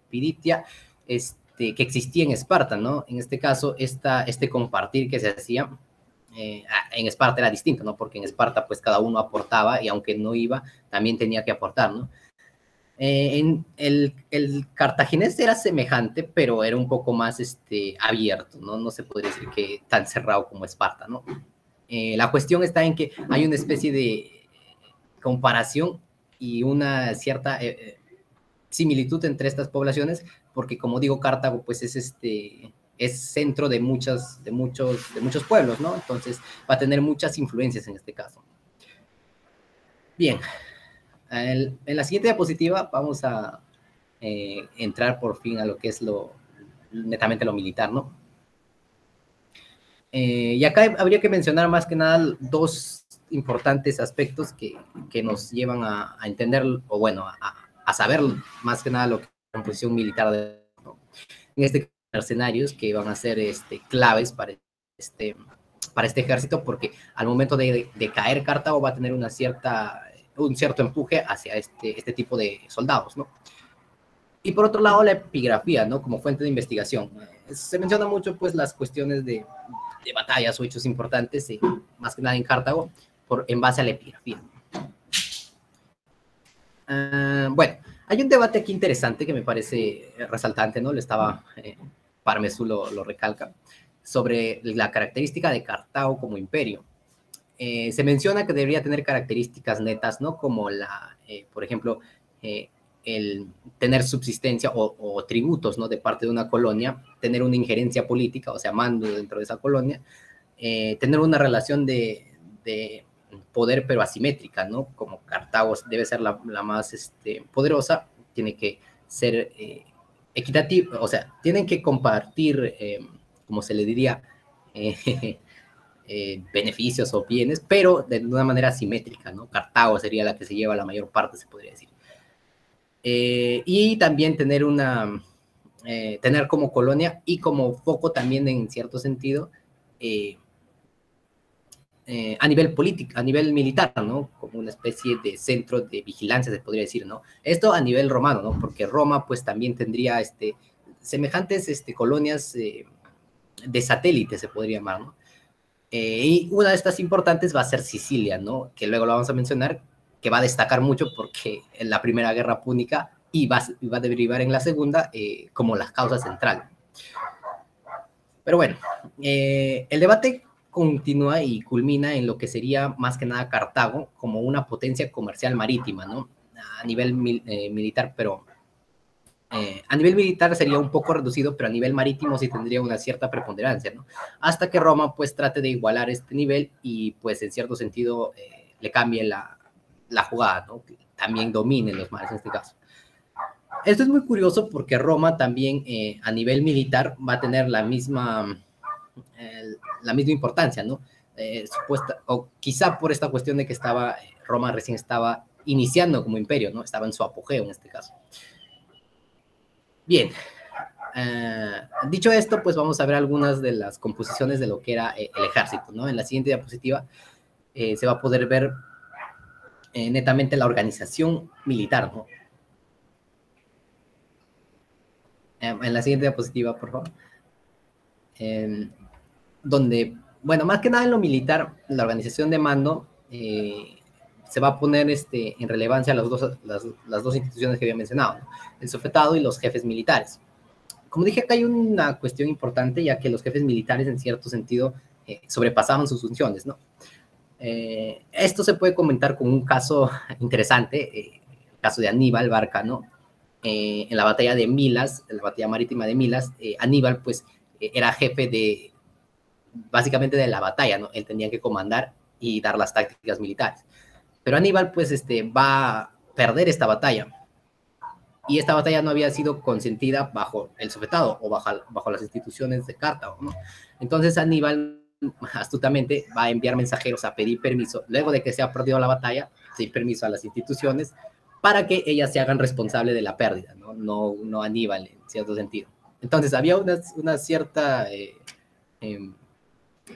piditia que existía en Esparta, ¿no? En este caso, este compartir que se hacía en Esparta era distinto, ¿no? Porque en Esparta, pues, cada uno aportaba y aunque no iba, también tenía que aportar, ¿no? En el cartaginés era semejante, pero era un poco más abierto, ¿no? No se podría decir que tan cerrado como Esparta, ¿no? La cuestión está en que hay una especie de comparación y una cierta similitud entre estas poblaciones, porque como digo, Cartago pues es centro de muchos pueblos, ¿no? Entonces va a tener muchas influencias en este caso. Bien, en la siguiente diapositiva vamos a entrar por fin a lo que es netamente lo militar, ¿no? Y acá habría que mencionar más que nada dos importantes aspectos que nos llevan a entender, o bueno, a saber más que nada lo que es la composición militar ¿no? En este caso, mercenarios que van a ser claves para este ejército, porque al momento de caer Cartago va a tener un cierto empuje hacia este tipo de soldados, ¿no? Y por otro lado, la epigrafía, ¿no? Como fuente de investigación. Se menciona mucho, pues, las cuestiones de batallas o hechos importantes, más que nada en Cartago, en base a la epigrafía. Bueno, hay un debate aquí interesante que me parece resaltante, ¿no? Parmesú lo recalca, sobre la característica de Cartago como imperio. Se menciona que debería tener características netas, ¿no? Como por ejemplo, el tener subsistencia o tributos, ¿no? De parte de una colonia, tener una injerencia política, o sea, mando dentro de esa colonia, tener una relación de poder pero asimétrica, ¿no? Como Cartago debe ser la más poderosa, tiene que ser equitativa, o sea, tienen que compartir, como se le diría, beneficios o bienes, pero de una manera asimétrica, ¿no? Cartago sería la que se lleva la mayor parte, se podría decir. Y también tener como colonia y como foco también en cierto sentido a nivel político, a nivel militar, ¿no? Como una especie de centro de vigilancia, se podría decir, ¿no? Esto a nivel romano, ¿no? Porque Roma pues también tendría semejantes colonias de satélites, se podría llamar, ¿no? Y una de estas importantes va a ser Sicilia, ¿no? Que luego lo vamos a mencionar, que va a destacar mucho porque en la Primera Guerra Púnica y va a derivar en la Segunda como la causa central. Pero bueno, el debate continúa y culmina en lo que sería más que nada Cartago como una potencia comercial marítima, ¿no? A nivel militar, pero a nivel militar sería un poco reducido, pero a nivel marítimo sí tendría una cierta preponderancia, ¿no? Hasta que Roma pues trate de igualar este nivel y pues en cierto sentido le cambie la jugada, ¿no? Que también domine los mares en este caso. Esto es muy curioso porque Roma también a nivel militar va a tener la misma importancia, ¿no? O quizá por esta cuestión de que Roma recién estaba iniciando como imperio, ¿no? Estaba en su apogeo en este caso. Bien, dicho esto, pues vamos a ver algunas de las composiciones de lo que era el ejército, ¿no? En la siguiente diapositiva se va a poder ver netamente la organización militar, ¿no? En la siguiente diapositiva, por favor. donde, bueno, más que nada en lo militar, la organización de mando se va a poner en relevancia las dos instituciones que había mencionado, ¿no? El sofetado y los jefes militares. Como dije, acá hay una cuestión importante, ya que los jefes militares, en cierto sentido, sobrepasaban sus funciones, ¿no? Esto se puede comentar con un caso interesante, el caso de Aníbal Barca, ¿no? En la batalla de Milas, en la batalla marítima de Milas, Aníbal, pues, era jefe básicamente de la batalla, ¿no? Él tenía que comandar y dar las tácticas militares. Pero Aníbal, pues, va a perder esta batalla. Y esta batalla no había sido consentida bajo el sofetado o bajo las instituciones de Cartago, ¿no? Entonces Aníbal astutamente va a enviar mensajeros a pedir permiso, luego de que se ha perdido la batalla, pedir permiso a las instituciones para que ellas se hagan responsable de la pérdida, ¿no? No Aníbal, en cierto sentido. Entonces había una cierta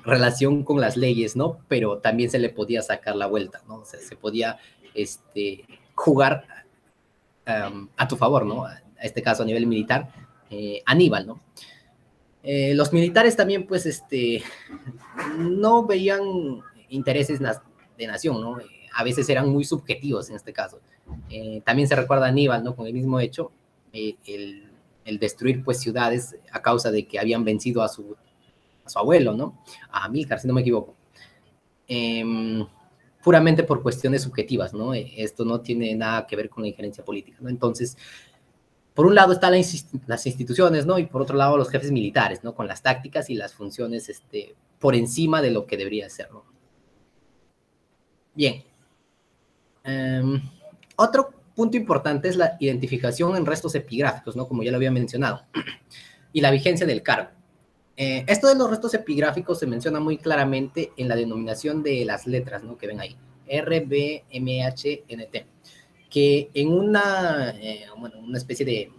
relación con las leyes, ¿no? Pero también se le podía sacar la vuelta, ¿no? O sea, se podía jugar a tu favor, ¿no? A este caso a nivel militar, Aníbal, ¿no? Los militares también, pues, no veían intereses de nación, ¿no? A veces eran muy subjetivos en este caso. También se recuerda a Aníbal, ¿no? Con el mismo hecho, el destruir, pues, ciudades a causa de que habían vencido a su abuelo, ¿no? A Amílcar, si no me equivoco. Puramente por cuestiones subjetivas, ¿no? Esto no tiene nada que ver con la injerencia política, ¿no? Entonces, por un lado están las instituciones, ¿no? Y por otro lado los jefes militares, ¿no? Con las tácticas y las funciones por encima de lo que debería ser, ¿no? Bien. Otro punto importante es la identificación en restos epigráficos, ¿no? Como ya lo había mencionado. Y la vigencia del cargo. Esto de los restos epigráficos se menciona muy claramente en la denominación de las letras, ¿no? Que ven ahí. R, B, M, H, N, T. Que en una especie de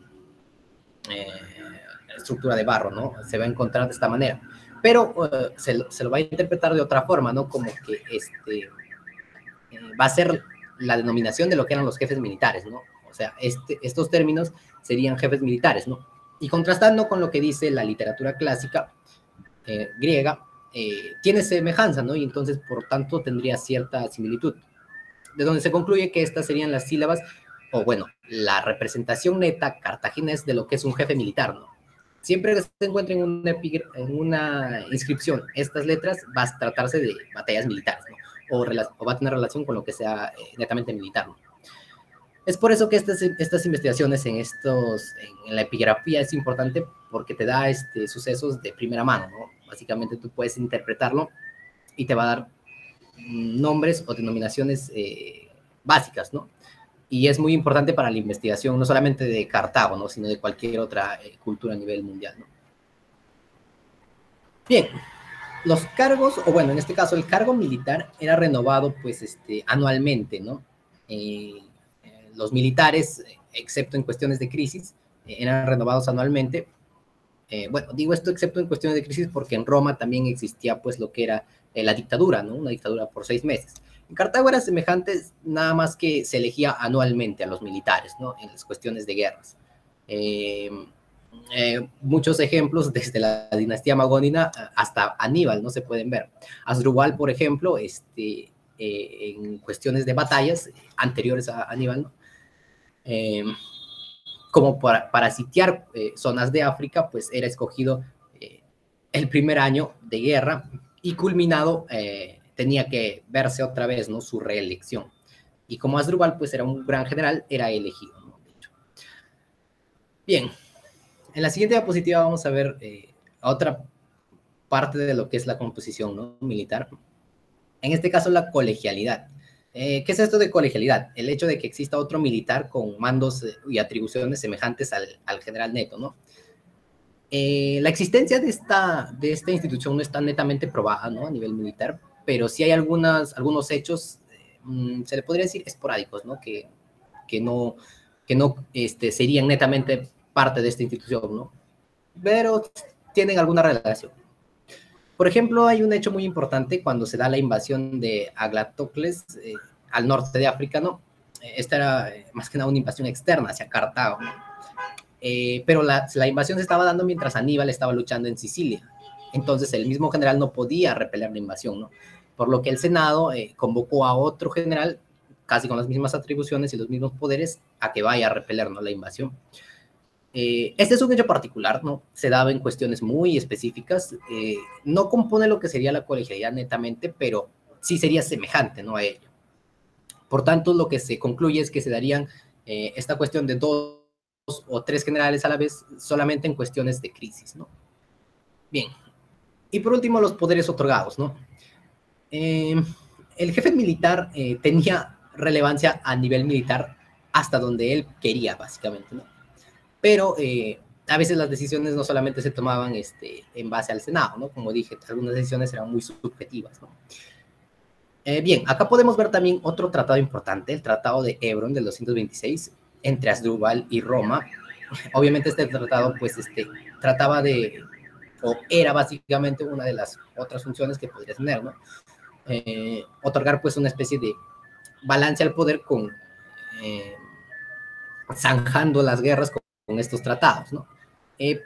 estructura de barro, ¿no? Se va a encontrar de esta manera. Pero se lo va a interpretar de otra forma, ¿no? Como que va a ser la denominación de lo que eran los jefes militares, ¿no? O sea, estos términos serían jefes militares, ¿no? Y contrastando con lo que dice la literatura clásica griega, tiene semejanza, ¿no? Y entonces, por tanto, tendría cierta similitud, de donde se concluye que estas serían las sílabas, o bueno, la representación neta cartaginés de lo que es un jefe militar, ¿no? Siempre que se encuentren en una inscripción estas letras, va a tratarse de batallas militares, ¿no? O va a tener relación con lo que sea netamente militar, ¿no? Es por eso que estas investigaciones en la epigrafía es importante, porque te da sucesos de primera mano, ¿no? Básicamente tú puedes interpretarlo y te va a dar nombres o denominaciones básicas, ¿no? Y es muy importante para la investigación, no solamente de Cartago, ¿no? Sino de cualquier otra cultura a nivel mundial, ¿no? Bien, los cargos, o bueno, en este caso el cargo militar era renovado pues anualmente, ¿no? Los militares, excepto en cuestiones de crisis, eran renovados anualmente. Bueno, digo esto excepto en cuestiones de crisis porque en Roma también existía pues lo que era la dictadura, ¿no? Una dictadura por 6 meses. En Cartago era semejante, nada más que se elegía anualmente a los militares, ¿no? En las cuestiones de guerras. Muchos ejemplos desde la dinastía magónida hasta Aníbal, ¿no? Se pueden ver. Asdrúbal, por ejemplo, en cuestiones de batallas anteriores a Aníbal, ¿no? Como para sitiar zonas de África, pues era escogido el primer año de guerra y culminado tenía que verse otra vez, ¿no? Su reelección. Y como Asdrúbal, pues era un gran general, era elegido, ¿no? De hecho. Bien, en la siguiente diapositiva vamos a ver otra parte de lo que es la composición, ¿no? Militar. En este caso, la colegialidad. ¿Qué es esto de colegialidad? El hecho de que exista otro militar con mandos y atribuciones semejantes al general neto, ¿no? La existencia de esta institución no está netamente probada, ¿no? A nivel militar, pero sí hay algunos hechos, se le podría decir esporádicos, ¿no? Que no serían netamente parte de esta institución, ¿no? Pero tienen alguna relación. Por ejemplo, hay un hecho muy importante cuando se da la invasión de Aglatocles al norte de África, ¿no? Esta era más que nada una invasión externa hacia Cartago, ¿no? Pero la invasión se estaba dando mientras Aníbal estaba luchando en Sicilia. Entonces el mismo general no podía repeler la invasión, ¿no? Por lo que el Senado convocó a otro general, casi con las mismas atribuciones y los mismos poderes, a que vaya a repeler, ¿no?, la invasión. Este es un hecho particular, ¿no? Se daba en cuestiones muy específicas, no compone lo que sería la colegialidad netamente, pero sí sería semejante, ¿no?, a ello. Por tanto, lo que se concluye es que se darían esta cuestión de 2 o 3 generales a la vez solamente en cuestiones de crisis, ¿no? Bien, y por último los poderes otorgados, ¿no? El jefe militar tenía relevancia a nivel militar hasta donde él quería, básicamente, ¿no? Pero a veces las decisiones no solamente se tomaban en base al Senado, ¿no? Como dije, algunas decisiones eran muy subjetivas, ¿no? Bien, acá podemos ver también otro tratado importante, el Tratado de Hebrón del 226, entre Asdrúbal y Roma. Obviamente este tratado, pues, trataba de, o era básicamente una de las otras funciones que podría tener, ¿no? Otorgar, pues, una especie de balance al poder zanjando las guerras con estos tratados, ¿no?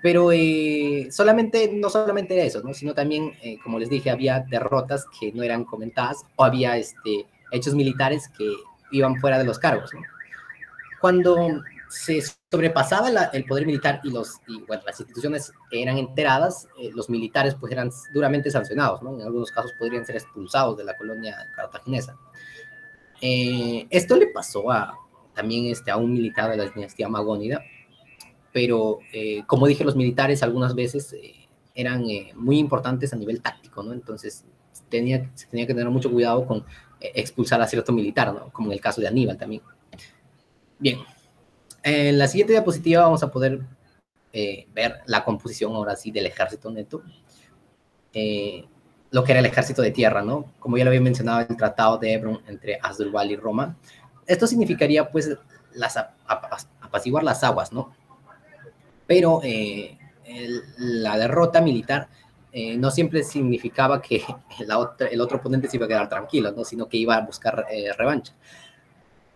Pero no solamente era eso, ¿no? Sino también, como les dije, había derrotas que no eran comentadas o había hechos militares que iban fuera de los cargos, ¿no? Cuando se sobrepasaba el poder militar y bueno, las instituciones eran enteradas, los militares pues eran duramente sancionados, ¿no? En algunos casos podrían ser expulsados de la colonia cartaginesa. Esto le pasó también a un militar de la dinastía magónida, pero como dije, los militares algunas veces eran muy importantes a nivel táctico, ¿no? Entonces se tenía que tener mucho cuidado con expulsar a cierto militar, ¿no? Como en el caso de Aníbal también. Bien, en la siguiente diapositiva vamos a poder ver la composición ahora sí del ejército neto, lo que era el ejército de tierra, ¿no? Como ya lo había mencionado, el tratado de Hebrón entre Asdrúbal y Roma. Esto significaría pues apaciguar las aguas, ¿no? Pero la derrota militar no siempre significaba que el otro oponente se iba a quedar tranquilo, ¿no? Sino que iba a buscar revancha.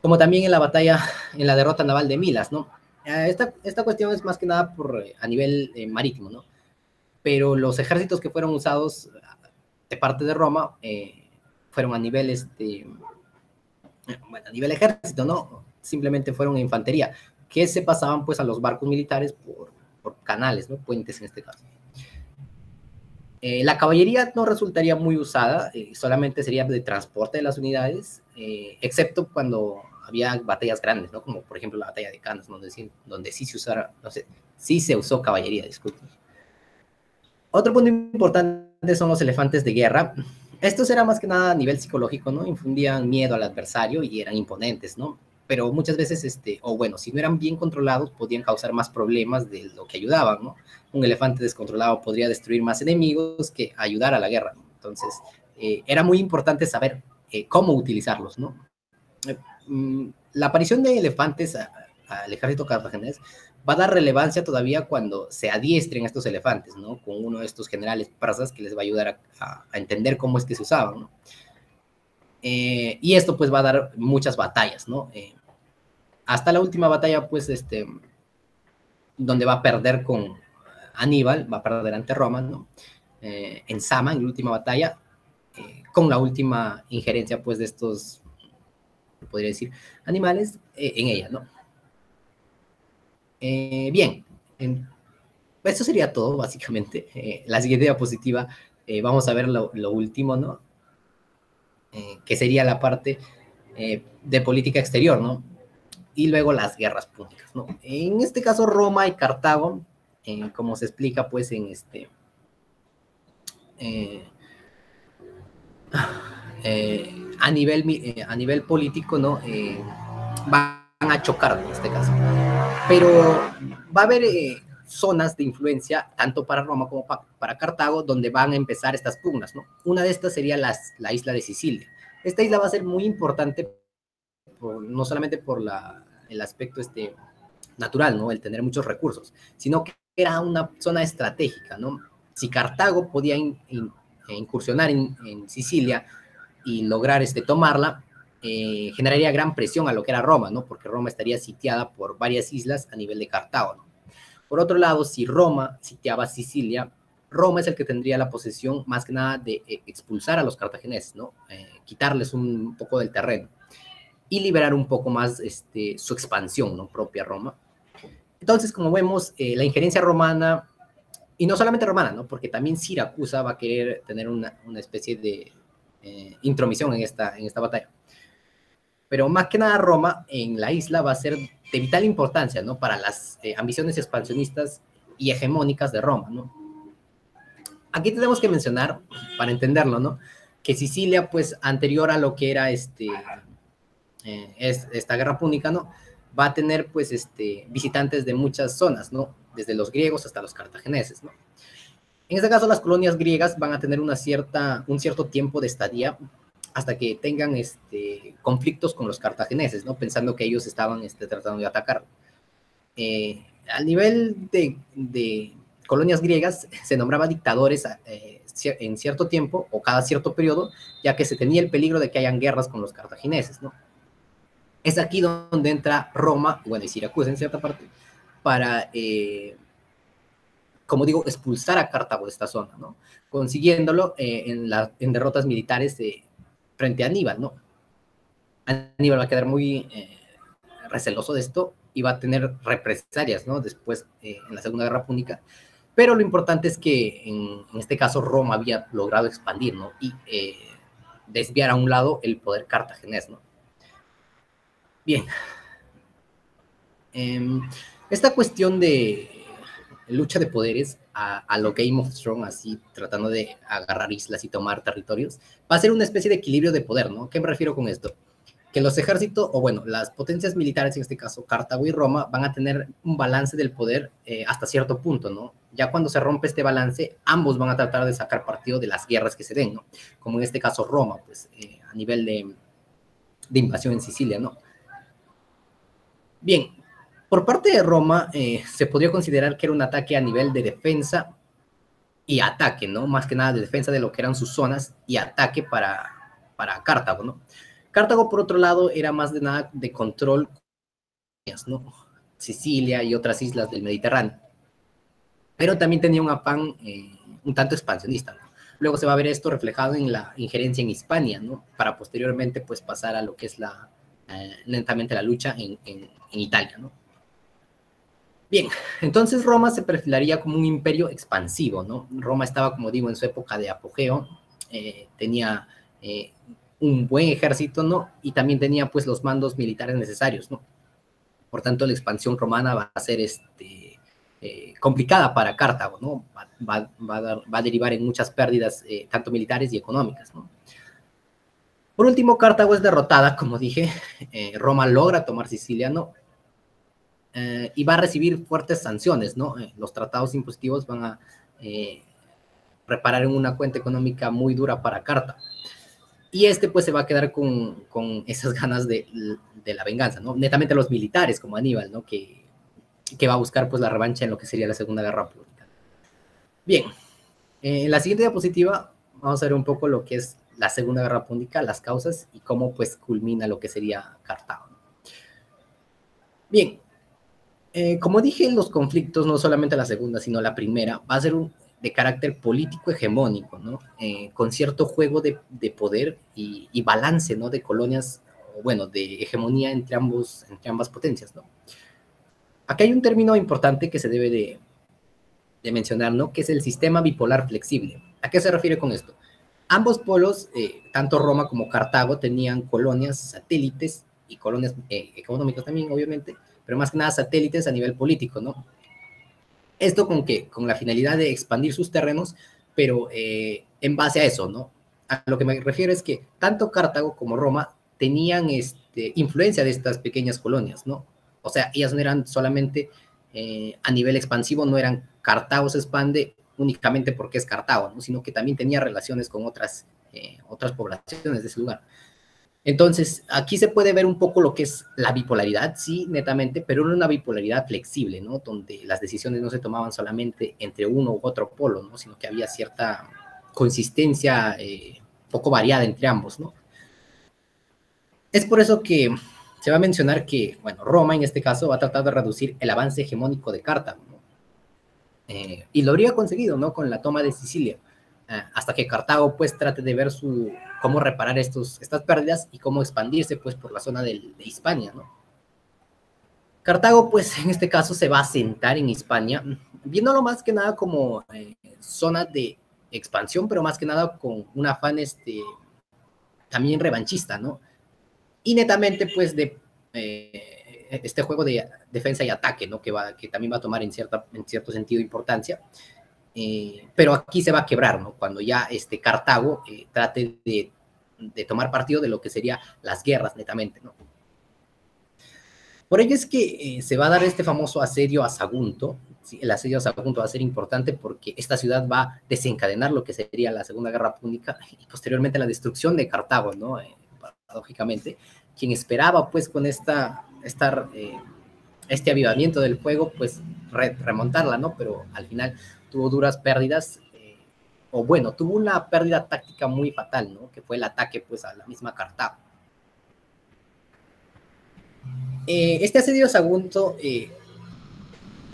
Como también en la derrota naval de Milas, ¿no? Esta cuestión es más que nada a nivel marítimo, ¿no? Pero los ejércitos que fueron usados de parte de Roma fueron a nivel, bueno, a nivel ejército, ¿no? Simplemente fueron infantería, que se pasaban pues a los barcos militares por canales, ¿no? Puentes en este caso. La caballería no resultaría muy usada, solamente sería de transporte de las unidades, excepto cuando había batallas grandes, ¿no? Como por ejemplo la batalla de Cannas, donde sí se usó caballería, disculpen. Otro punto importante son los elefantes de guerra. Estos eran más que nada a nivel psicológico, ¿no? Infundían miedo al adversario y eran imponentes, ¿no? Pero muchas veces, o bueno, si no eran bien controlados, podían causar más problemas de lo que ayudaban, ¿no? Un elefante descontrolado podría destruir más enemigos que ayudar a la guerra, ¿no? Entonces, era muy importante saber cómo utilizarlos, ¿no? La aparición de elefantes al ejército cartaginés va a dar relevancia todavía cuando se adiestren estos elefantes, ¿no? Con uno de estos generales persas que les va a ayudar a entender cómo es que se usaban, ¿no? Y esto pues va a dar muchas batallas, ¿no? Hasta la última batalla, pues, donde va a perder con Aníbal, va a perder ante Roma, ¿no? En Sama, en la última batalla, con la última injerencia, pues, de estos, podría decir, animales en ella, ¿no? Bien, esto sería todo, básicamente. La siguiente diapositiva, vamos a ver lo último, ¿no? Que sería la parte de política exterior, ¿no? Y luego las guerras púnicas, ¿no? En este caso, Roma y Cartago, como se explica, pues, a nivel político, ¿no? Van a chocar en este caso. Pero va a haber zonas de influencia, tanto para Roma como para Cartago, donde van a empezar estas pugnas, ¿no? Una de estas sería la isla de Sicilia. Esta isla va a ser muy importante, no solamente por el aspecto natural, ¿no? El tener muchos recursos, sino que era una zona estratégica, ¿no? Si Cartago podía incursionar en Sicilia y lograr tomarla, generaría gran presión a lo que era Roma, ¿no? Porque Roma estaría sitiada por varias islas a nivel de Cartago, ¿no? Por otro lado, si Roma sitiaba Sicilia, Roma es el que tendría la posesión más que nada de expulsar a los cartagineses, ¿no? Quitarles un poco del terreno y liberar un poco más su expansión, ¿no? Propia Roma. Entonces, como vemos, la injerencia romana, y no solamente romana, ¿no? Porque también Siracusa va a querer tener una especie de intromisión en esta batalla. Pero más que nada Roma en la isla va a ser de vital importancia, ¿no? Para las ambiciones expansionistas y hegemónicas de Roma, ¿no? Aquí tenemos que mencionar, para entenderlo, ¿no? Que Sicilia, pues, anterior a lo que era esta guerra púnica, ¿no? Va a tener, pues, visitantes de muchas zonas, ¿no? Desde los griegos hasta los cartagineses, ¿no? En este caso, las colonias griegas van a tener un cierto tiempo de estadía hasta que tengan conflictos con los cartagineses, ¿no? Pensando que ellos estaban tratando de atacar. Al nivel de colonias griegas, se nombraba dictadores en cierto tiempo o cada cierto periodo, ya que se tenía el peligro de que hayan guerras con los cartagineses, ¿no? Es aquí donde entra Roma, bueno, y Siracusa en cierta parte, para, como digo, expulsar a Cartago de esta zona, ¿no? Consiguiéndolo en derrotas militares frente a Aníbal, ¿no? Aníbal va a quedar muy receloso de esto y va a tener represalias, ¿no? Después, en la Segunda Guerra Púnica. Pero lo importante es que en este caso Roma había logrado expandir, ¿no? Y desviar a un lado el poder cartaginés, ¿no? Bien. Esta cuestión de lucha de poderes a lo Game of Thrones, así tratando de agarrar islas y tomar territorios, va a ser una especie de equilibrio de poder, ¿no? ¿Qué me refiero con esto? Que los ejércitos, o bueno, las potencias militares, en este caso Cartago y Roma, van a tener un balance del poder hasta cierto punto, ¿no? Ya cuando se rompe este balance, ambos van a tratar de sacar partido de las guerras que se den, ¿no? Como en este caso Roma, pues, a nivel de invasión en Sicilia, ¿no? Bien, por parte de Roma, se podría considerar que era un ataque a nivel de defensa y ataque, ¿no? Más que nada de defensa de lo que eran sus zonas y ataque para Cartago, ¿no? Cartago, por otro lado, era más de nada de control, ¿no? Sicilia y otras islas del Mediterráneo. Pero también tenía un afán un tanto expansionista, ¿no? Luego se va a ver esto reflejado en la injerencia en Hispania, ¿no? Para posteriormente, pues, pasar a lo que es lentamente la lucha en Italia, ¿no? Bien, entonces Roma se perfilaría como un imperio expansivo, ¿no? Roma estaba, como digo, en su época de apogeo, tenía un buen ejército, ¿no? Y también tenía, pues, los mandos militares necesarios, ¿no? Por tanto, la expansión romana va a ser complicada para Cartago, ¿no? Va a derivar en muchas pérdidas, tanto militares y económicas, ¿no? Por último, Cartago es derrotada, como dije, Roma logra tomar Sicilia, ¿no? Y va a recibir fuertes sanciones, ¿no? Los tratados impositivos van a reparar en una cuenta económica muy dura para Cartago. Y pues se va a quedar con esas ganas de la venganza, ¿no? Netamente los militares, como Aníbal, ¿no? Que va a buscar, pues, la revancha en lo que sería la Segunda Guerra Púnica. Bien, en la siguiente diapositiva vamos a ver un poco lo que es la Segunda Guerra Púnica, las causas y cómo, pues, culmina lo que sería Cartago. Bien, como dije, los conflictos, no solamente la segunda, sino la primera, va a ser de carácter político hegemónico, ¿no? Con cierto juego de poder y balance, ¿no? De colonias, bueno, de hegemonía entre ambas potencias, ¿no? Aquí hay un término importante que se debe de mencionar, ¿no? Que es el sistema bipolar flexible. ¿A qué se refiere con esto? Ambos polos, tanto Roma como Cartago, tenían colonias satélites y colonias económicas también, obviamente, pero más que nada satélites a nivel político, ¿no? Esto con la finalidad de expandir sus terrenos, pero en base a eso, ¿no? A lo que me refiero es que tanto Cartago como Roma tenían influencia de estas pequeñas colonias, ¿no? O sea, ellas no eran solamente a nivel expansivo, no eran Cartago se expande únicamente porque es Cartago, ¿no? Sino que también tenía relaciones con otras poblaciones de ese lugar. Entonces, aquí se puede ver un poco lo que es la bipolaridad, sí, netamente, pero era una bipolaridad flexible, ¿no? Donde las decisiones no se tomaban solamente entre uno u otro polo, ¿no? Sino que había cierta consistencia poco variada entre ambos, ¿no? Es por eso que se va a mencionar que, bueno, Roma en este caso va a tratar de reducir el avance hegemónico de Cartago, ¿no? y lo habría conseguido, ¿no? Con la toma de Sicilia, hasta que Cartago pues trate de ver cómo reparar estas pérdidas y cómo expandirse pues por la zona de Hispania, ¿no? Cartago pues en este caso se va a asentar en Hispania, viéndolo más que nada como zona de expansión, pero más que nada con un afán también revanchista, ¿no? Y netamente pues de este juego de defensa y ataque, ¿no? Que también va a tomar en cierto sentido importancia. Pero aquí se va a quebrar, ¿no? Cuando ya Cartago trate de tomar partido de lo que serían las guerras, netamente, ¿no? Por ello es que se va a dar este famoso asedio a Sagunto. ¿Sí? El asedio a Sagunto va a ser importante porque esta ciudad va a desencadenar lo que sería la Segunda Guerra Púnica y posteriormente la destrucción de Cartago, ¿no? Paradójicamente, quien esperaba pues con este avivamiento del fuego, pues remontarla, ¿no? Pero al final tuvo duras pérdidas, o bueno, tuvo una pérdida táctica muy fatal, ¿no? Que fue el ataque pues a la misma Cartago. Este asedio a Sagunto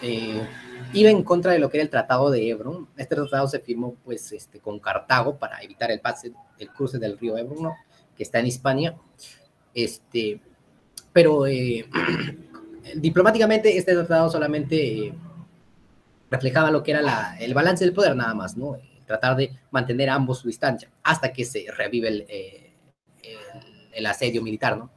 iba en contra de lo que era el Tratado de Ebro. Este tratado se firmó pues con Cartago para evitar el cruce del río Ebro, ¿no? Que está en Hispania. Pero diplomáticamente este tratado solamente reflejaba lo que era el balance del poder nada más, ¿no? Tratar de mantener a ambos su distancia hasta que se revive el asedio militar, ¿no?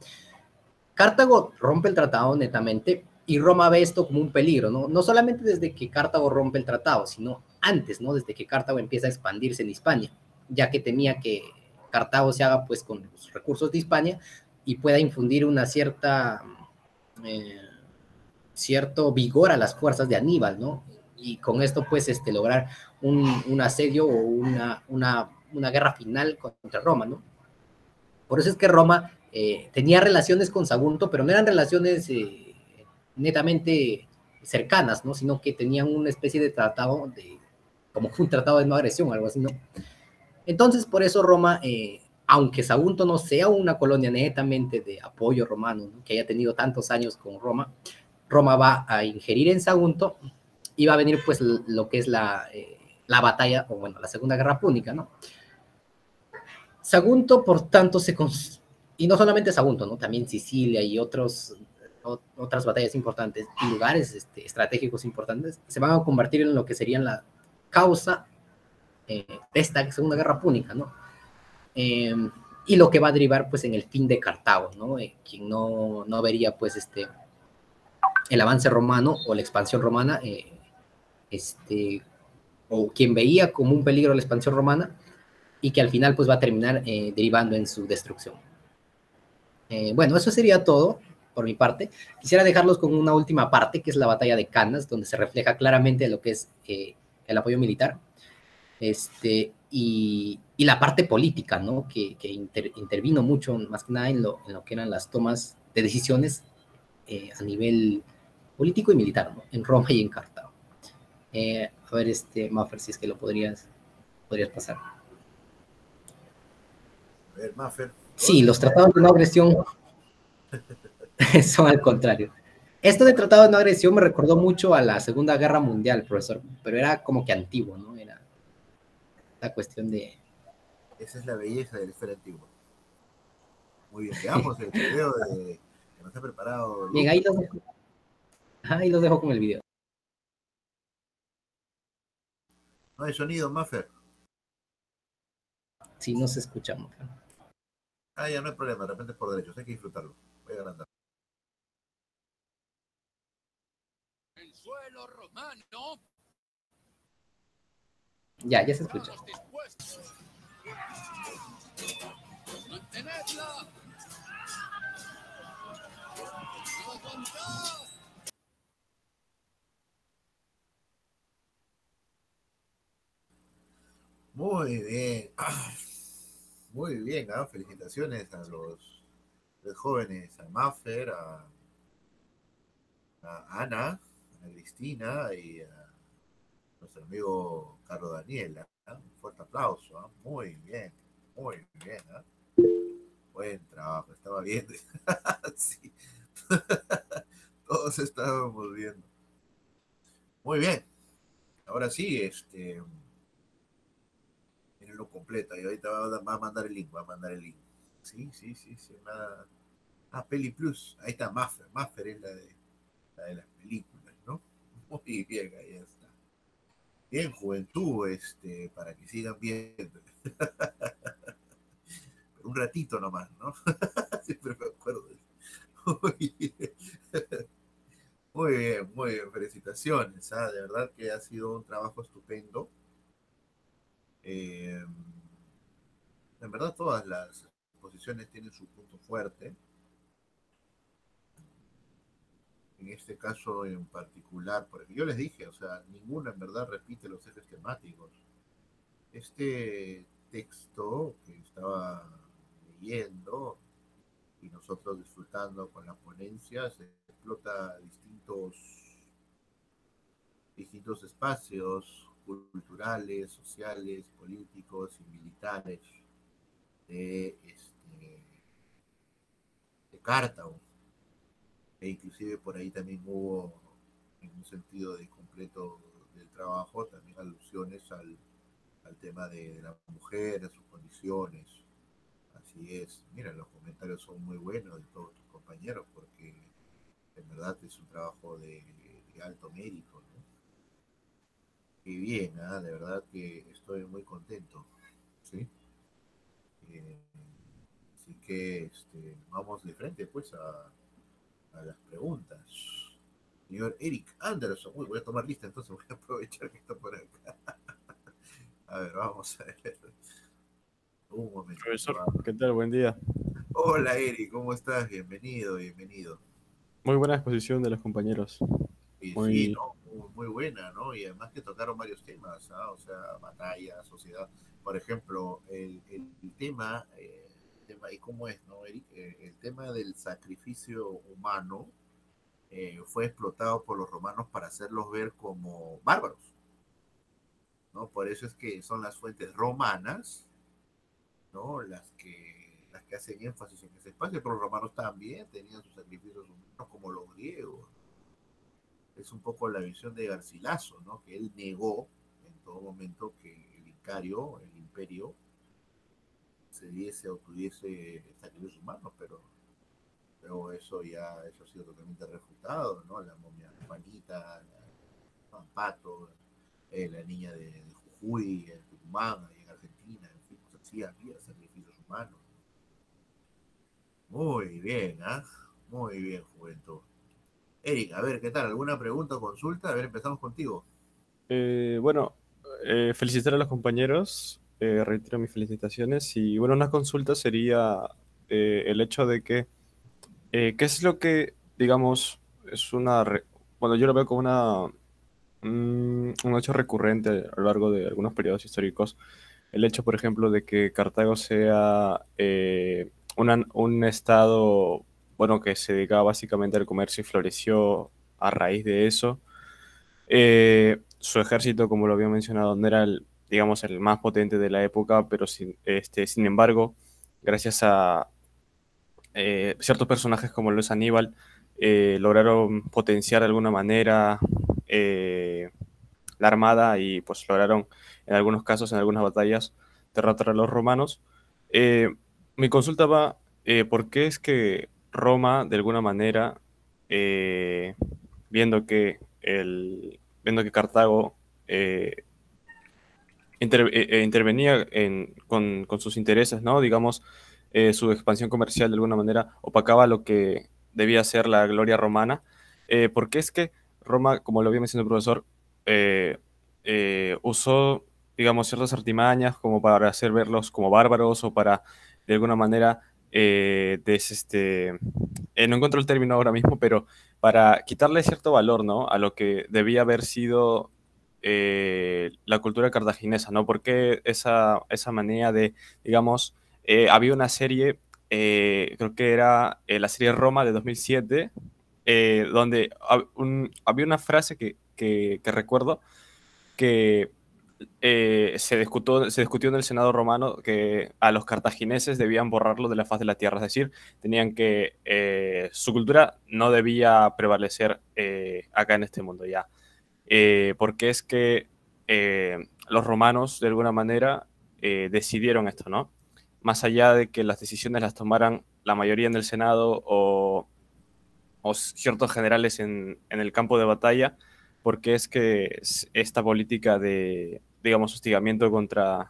Cartago rompe el tratado netamente y Roma ve esto como un peligro, ¿no? No solamente desde que Cartago rompe el tratado, sino antes, ¿no? Desde que Cartago empieza a expandirse en Hispania, ya que temía que Cartago se haga pues con los recursos de Hispania y pueda infundir una cierto vigor a las fuerzas de Aníbal, ¿no? Y con esto pues lograr un asedio o una guerra final contra Roma, ¿no? Por eso es que Roma tenía relaciones con Sagunto, pero no eran relaciones netamente cercanas, ¿no? Sino que tenían una especie de tratado, como un tratado de no agresión, algo así, ¿no? Entonces, por eso Roma, aunque Sagunto no sea una colonia netamente de apoyo romano, ¿no? Que haya tenido tantos años con Roma, Roma va a ingerir en Sagunto y va a venir pues lo que es la batalla, o bueno, la Segunda Guerra Púnica, ¿no? Sagunto, por tanto, y no solamente Sagunto, ¿no? También Sicilia y otras batallas importantes y lugares estratégicos importantes se van a convertir en lo que serían la causa de esta Segunda Guerra Púnica, ¿no? Y lo que va a derivar pues en el fin de Cartago, ¿no? Quien no vería pues el avance romano o la expansión romana, o quien veía como un peligro la expansión romana y que al final pues va a terminar derivando en su destrucción. Bueno, eso sería todo por mi parte. Quisiera dejarlos con una última parte, que es la batalla de Cannas, donde se refleja claramente lo que es el apoyo militar, y la parte política, ¿no? Que intervino mucho, más que nada en lo que eran las tomas de decisiones a nivel político y militar, ¿no? En Roma y en Cartago. A ver, Maffer, si es que lo podrías pasar. A ver, Maffer. Sí, los tratados de no agresión son al contrario. Esto de tratado de no agresión me recordó mucho a la Segunda Guerra Mundial, profesor, pero era como que antiguo, ¿no? Era la cuestión de... Esa es la belleza del estar antiguo. Muy bien, veamos el video que nos ha preparado. Bien, ahí los dejo con el video. No hay sonido, Maffer. Sí, no se escucha, Maffer. Ya no hay problema, de repente por derechos, hay que disfrutarlo. Voy a agrandar. El suelo romano. Ya se escucha. Mantenedla. Muy bien. Muy bien, ¿eh? Felicitaciones a los jóvenes, a Maffer, a Ana, a Cristina y a nuestro amigo Carlos Daniel. Un fuerte aplauso. Muy bien, muy bien. Buen trabajo, estaba viendo. Sí. Todos estábamos viendo. Muy bien. ahora sí, mírenlo completo. Y ahorita va a mandar el link, va a mandar el link. Sí, sí, sí, sí. Peli Plus. Ahí está Maffer. Maffer es la de las películas, ¿no? Muy bien, ahí está. Bien, juventud, para que sigan viendo. Un ratito nomás, ¿no? Siempre me acuerdo. Muy bien. Muy bien, muy bien. Felicitaciones. De verdad que ha sido un trabajo estupendo. Eh, en verdad todas las exposiciones tienen su punto fuerte. En este caso en particular, porque yo les dije, o sea, ninguna en verdad repite los ejes temáticos. Este texto que estaba leyendo y nosotros disfrutando con la ponencia se explota distintos espacios culturales, sociales, políticos y militares de, de Cartago. E inclusive por ahí también hubo, en un sentido de completo del trabajo, también alusiones al tema de la mujer, a sus condiciones. Así es. Mira, los comentarios son muy buenos de todos tus compañeros porque en verdad es un trabajo de alto mérito, ¿no? Y bien, de verdad que estoy muy contento, ¿sí? Eh, Así que vamos de frente pues a las preguntas. Señor Eric Anderson, uy, voy a tomar lista, entonces voy a aprovechar que está por acá. A ver, vamos a ver. Un momento. Profesor, ¿qué tal? Buen día. Hola Eric, ¿cómo estás? Bienvenido, bienvenido. Muy buena exposición de los compañeros. Y sí, Muy, ¿no? Muy buena, ¿no? Y además que tocaron varios temas, o sea, batalla, sociedad. Por ejemplo, el tema, ¿y cómo es, no, Eric? El tema del sacrificio humano fue explotado por los romanos para hacerlos ver como bárbaros, ¿no? Por eso es que son las fuentes romanas, ¿no? Las que hacen énfasis en ese espacio, pero los romanos también tenían sus sacrificios humanos como los griegos. Es un poco la visión de Garcilaso, ¿no? Que él negó en todo momento que el imperio, se diese o tuviese sacrificios humanos, pero eso ha sido totalmente refutado, ¿no? La momia Juanita, Pampato, la niña de Jujuy, en Tucumán, en Argentina, en fin, pues sí había sacrificios humanos. Muy bien, ¿ah? Muy bien, juventud. Eric, a ver, ¿qué tal? ¿Alguna pregunta o consulta? A ver, empezamos contigo. bueno, felicitar a los compañeros, reitero mis felicitaciones y bueno, una consulta sería el hecho de que, ¿qué es lo que, digamos, es bueno, yo lo veo como un hecho recurrente a lo largo de algunos periodos históricos, el hecho, por ejemplo, de que Cartago sea un estado, bueno, que se dedicaba básicamente al comercio y floreció a raíz de eso. Su ejército, como lo había mencionado, no era digamos, el más potente de la época, pero sin embargo, gracias a ciertos personajes como lo es Aníbal, lograron potenciar de alguna manera la armada y pues lograron en algunos casos, en algunas batallas, derrotar a los romanos. Eh, Mi consulta va, ¿por qué es que Roma, de alguna manera, eh, viendo que viendo que Cartago intervenía con sus intereses, ¿no? Digamos, su expansión comercial de alguna manera opacaba lo que debía ser la gloria romana? Porque es que Roma, como lo había mencionado el profesor, eh, usó, digamos, ciertas artimañas como para hacer verlos como bárbaros o para, de alguna manera, no encuentro el término ahora mismo, pero para quitarle cierto valor, ¿no? A lo que debía haber sido la cultura cartaginesa, ¿no? Porque esa manera de, digamos, había una serie, creo que era la serie Roma de 2007, donde había una frase que recuerdo que se discutió en el Senado romano que a los cartagineses debían borrarlo de la faz de la tierra, es decir, tenían que, su cultura no debía prevalecer acá en este mundo ya. Porque es que los romanos, de alguna manera, decidieron esto, ¿no? Más allá de que las decisiones las tomaran la mayoría en el Senado o ciertos generales en el campo de batalla, porque es que esta política de, digamos, hostigamiento contra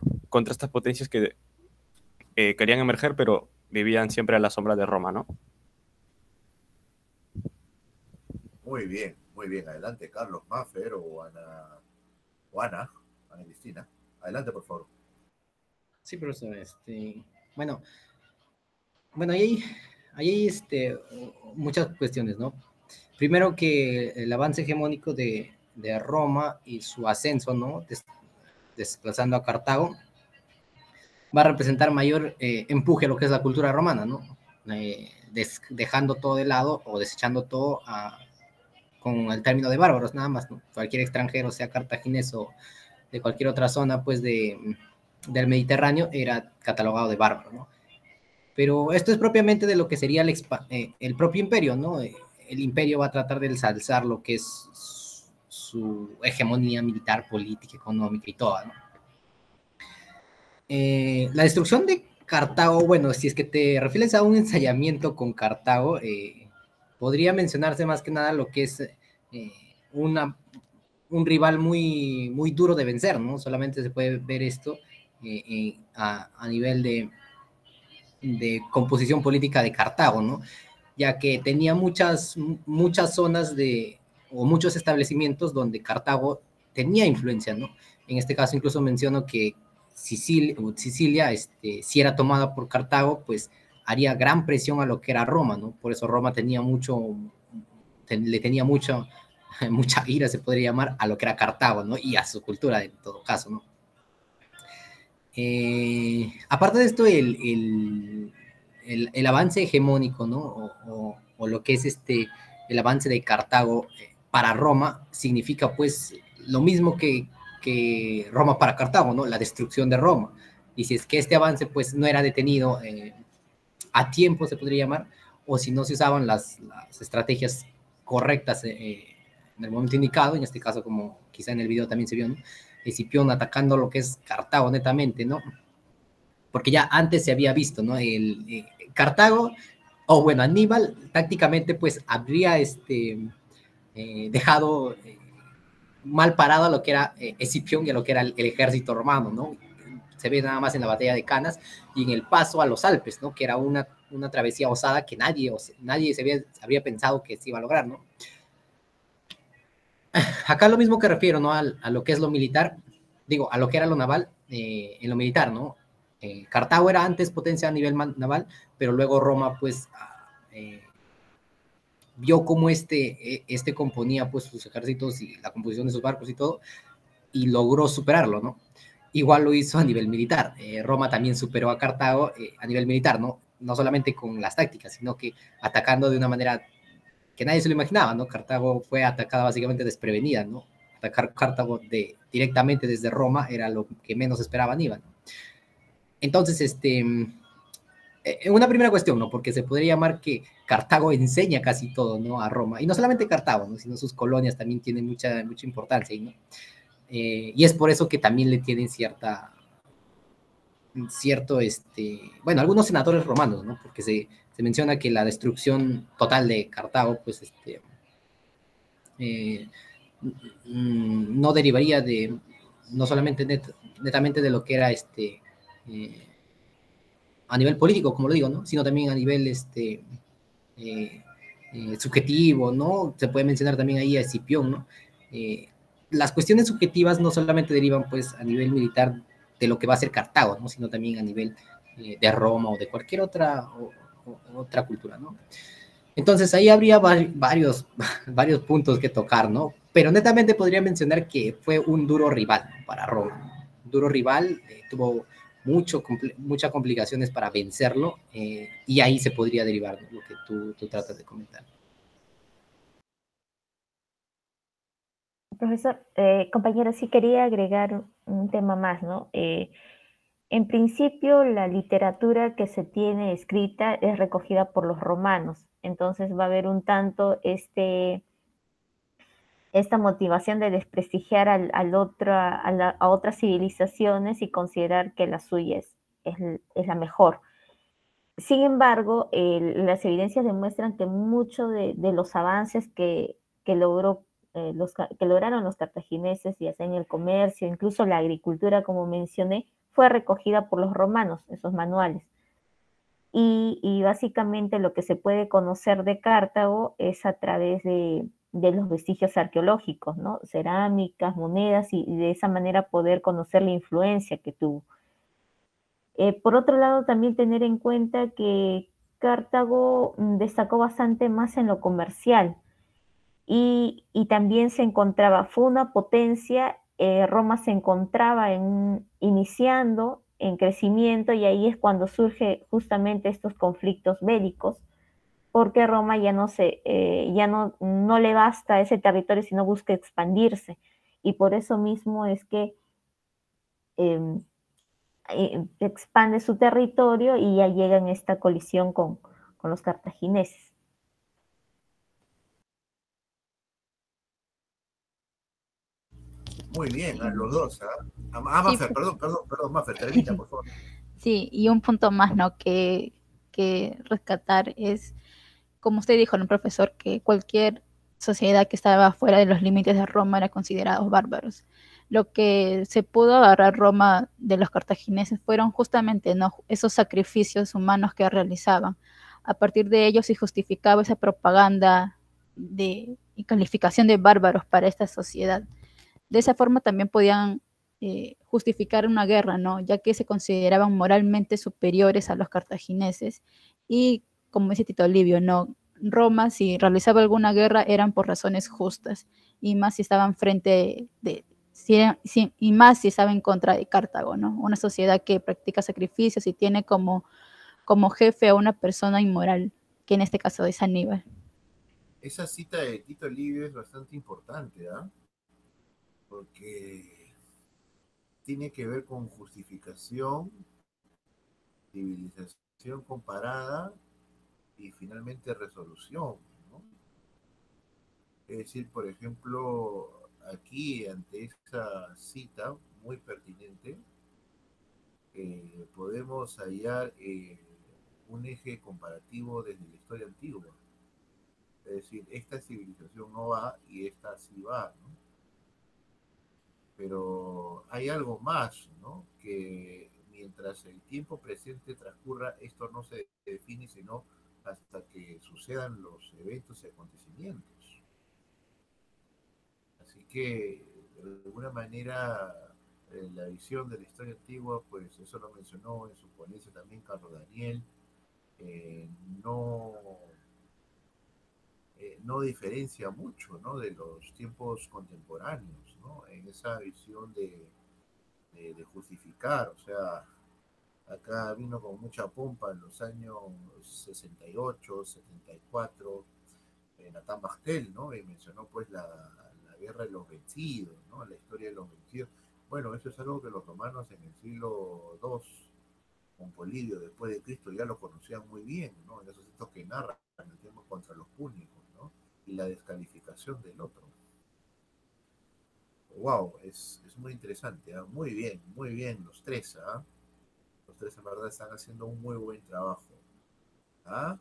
estas potencias que querían emerger, pero vivían siempre a la sombra de Roma, ¿no? Muy bien, muy bien. Adelante, Carlos, Maffer o Ana Cristina. Adelante, por favor. Sí, profesor, bueno, ahí hay muchas cuestiones, ¿no? Primero que el avance hegemónico de Roma y su ascenso, ¿no? Desplazando a Cartago, va a representar mayor empuje a lo que es la cultura romana, ¿no? Dejando todo de lado o desechando todo con el término de bárbaros, nada más, ¿no? Cualquier extranjero, sea cartaginés o de cualquier otra zona, pues, del Mediterráneo, era catalogado de bárbaro, ¿no? Pero esto es propiamente de lo que sería el propio imperio, ¿no? El imperio va a tratar de ensalzar lo que es su hegemonía militar, política, económica y toda, ¿no? La destrucción de Cartago, bueno, si es que te refieres a un ensayamiento con Cartago, podría mencionarse más que nada lo que es un rival muy, muy duro de vencer, ¿no? Solamente se puede ver esto a nivel de composición política de Cartago, ¿no? Ya que tenía muchas zonas o muchos establecimientos donde Cartago tenía influencia, ¿no? En este caso incluso menciono que Sicilia, si era tomada por Cartago, pues haría gran presión a lo que era Roma, ¿no? Por eso Roma le tenía mucha ira, se podría llamar, a lo que era Cartago, ¿no? Y a su cultura, en todo caso, ¿no? Aparte de esto, el avance hegemónico, ¿no? O lo que es el avance de Cartago para Roma significa pues lo mismo que Roma para Cartago, ¿no? La destrucción de Roma. Y si es que este avance pues no era detenido a tiempo, se podría llamar, o si no se usaban las estrategias correctas en el momento indicado, en este caso como quizá en el video también se vio, ¿no? Escipión atacando lo que es Cartago netamente, ¿no? Porque ya antes se había visto, ¿no? Cartago, o bueno, Aníbal tácticamente pues habría dejado mal parado a lo que era Escipión y a lo que era el ejército romano, ¿no? Se ve nada más en la batalla de Canas y en el paso a los Alpes, ¿no? Que era una travesía osada que nadie se habría pensado que se iba a lograr, ¿no? Acá lo mismo que refiero, ¿no? A lo que es lo militar, digo, a lo que era lo naval en lo militar, ¿no? Cartago era antes potencia a nivel naval, pero luego Roma, pues, vio cómo este componía, pues, sus ejércitos y la composición de sus barcos y todo, y logró superarlo, ¿no? Igual lo hizo a nivel militar. Roma también superó a Cartago a nivel militar, ¿no? No solamente con las tácticas, sino que atacando de una manera que nadie se lo imaginaba, ¿no? Cartago fue atacada básicamente desprevenida, ¿no? Atacar Cartago directamente desde Roma era lo que menos esperaba Aníbal, ¿no? Entonces, una primera cuestión, ¿no? Porque se podría llamar que Cartago enseña casi todo, ¿no? A Roma. Y no solamente Cartago, ¿no? Sino sus colonias también tienen mucha importancia, ¿no? Y es por eso que también le tienen bueno, algunos senadores romanos, ¿no? Porque se menciona que la destrucción total de Cartago, pues, no derivaría no solamente netamente de lo que era a nivel político, como lo digo, ¿no? Sino también a nivel subjetivo, ¿no? Se puede mencionar también ahí a Escipión, ¿no? Las cuestiones subjetivas no solamente derivan, pues, a nivel militar de lo que va a ser Cartago, ¿no? Sino también a nivel de Roma o de cualquier otra cultura, ¿no? Entonces ahí habría varios puntos que tocar, ¿no? Pero netamente podría mencionar que fue un duro rival, ¿no? Para Roma. Un duro rival, tuvo muchas complicaciones para vencerlo y ahí se podría derivar, ¿no? Lo que tú tratas de comentar. Profesor, compañero, sí quería agregar un tema más, ¿no? En principio, la literatura que se tiene escrita es recogida por los romanos, entonces va a haber un tanto esta motivación de desprestigiar a otras civilizaciones y considerar que la suya es la mejor. Sin embargo, las evidencias demuestran que muchos de los avances que logró, que lograron los cartagineses, ya sea en el comercio, incluso la agricultura, como mencioné, fue recogida por los romanos, esos manuales. Y básicamente lo que se puede conocer de Cartago es a través de los vestigios arqueológicos, ¿no? Cerámicas, monedas, y de esa manera poder conocer la influencia que tuvo. Por otro lado, también tener en cuenta que Cartago destacó bastante más en lo comercial y también se encontraba, fue una potencia, Roma se encontraba iniciando en crecimiento y ahí es cuando surge justamente estos conflictos bélicos, porque Roma ya no le basta ese territorio, sino busca expandirse. Y por eso mismo es que eh, expande su territorio y ya llega en esta colisión con los cartagineses. Muy bien, a los dos. Sí, Mafer, perdón, Mafer, termina, por favor. sí, y un punto más, ¿no? Que rescatar es, como usted dijo, ¿no, profesor? Que cualquier sociedad que estaba fuera de los límites de Roma era considerado bárbaros. Lo que se pudo agarrar Roma de los cartagineses fueron justamente, ¿no?, esos sacrificios humanos que realizaban. A partir de ellos se justificaba esa propaganda y calificación de bárbaros para esta sociedad. De esa forma también podían justificar una guerra, ¿no? Ya que se consideraban moralmente superiores a los cartagineses y, como dice Tito Livio, ¿no?, Roma, si realizaba alguna guerra, eran por razones justas, y más si estaban y más si estaba en contra de Cartago, ¿no? Una sociedad que practica sacrificios y tiene como jefe a una persona inmoral, que en este caso es Aníbal. Esa cita de Tito Livio es bastante importante, ¿ah? Porque tiene que ver con justificación, civilización comparada y finalmente resolución, ¿no? Es decir, por ejemplo, aquí ante esta cita muy pertinente, podemos hallar un eje comparativo desde la historia antigua. Es decir, esta civilización no va y esta sí va, ¿no? Pero hay algo más, ¿no? Que mientras el tiempo presente transcurra, esto no se define sino hasta que sucedan los eventos y acontecimientos. Así que, de alguna manera, la visión de la historia antigua, pues eso lo mencionó en su ponencia también Carlos Daniel, eh, no, no diferencia mucho, ¿no?, de los tiempos contemporáneos, ¿no?, en esa visión de justificar. O sea, acá vino con mucha pompa en los años 68, 74, Natán Bastel, ¿no? Y mencionó pues la guerra de los vencidos, ¿no? La historia de los vencidos. Bueno, eso es algo que los romanos en el siglo II, con Polibio, después de Cristo, ya lo conocían muy bien, ¿no? En esos textos que narran el tema contra los púnicos, ¿no? Y la descalificación del otro. Wow, es muy interesante, ¿eh? Muy bien los tres, ¿ah? Los tres en verdad están haciendo un muy buen trabajo. ¿Ah?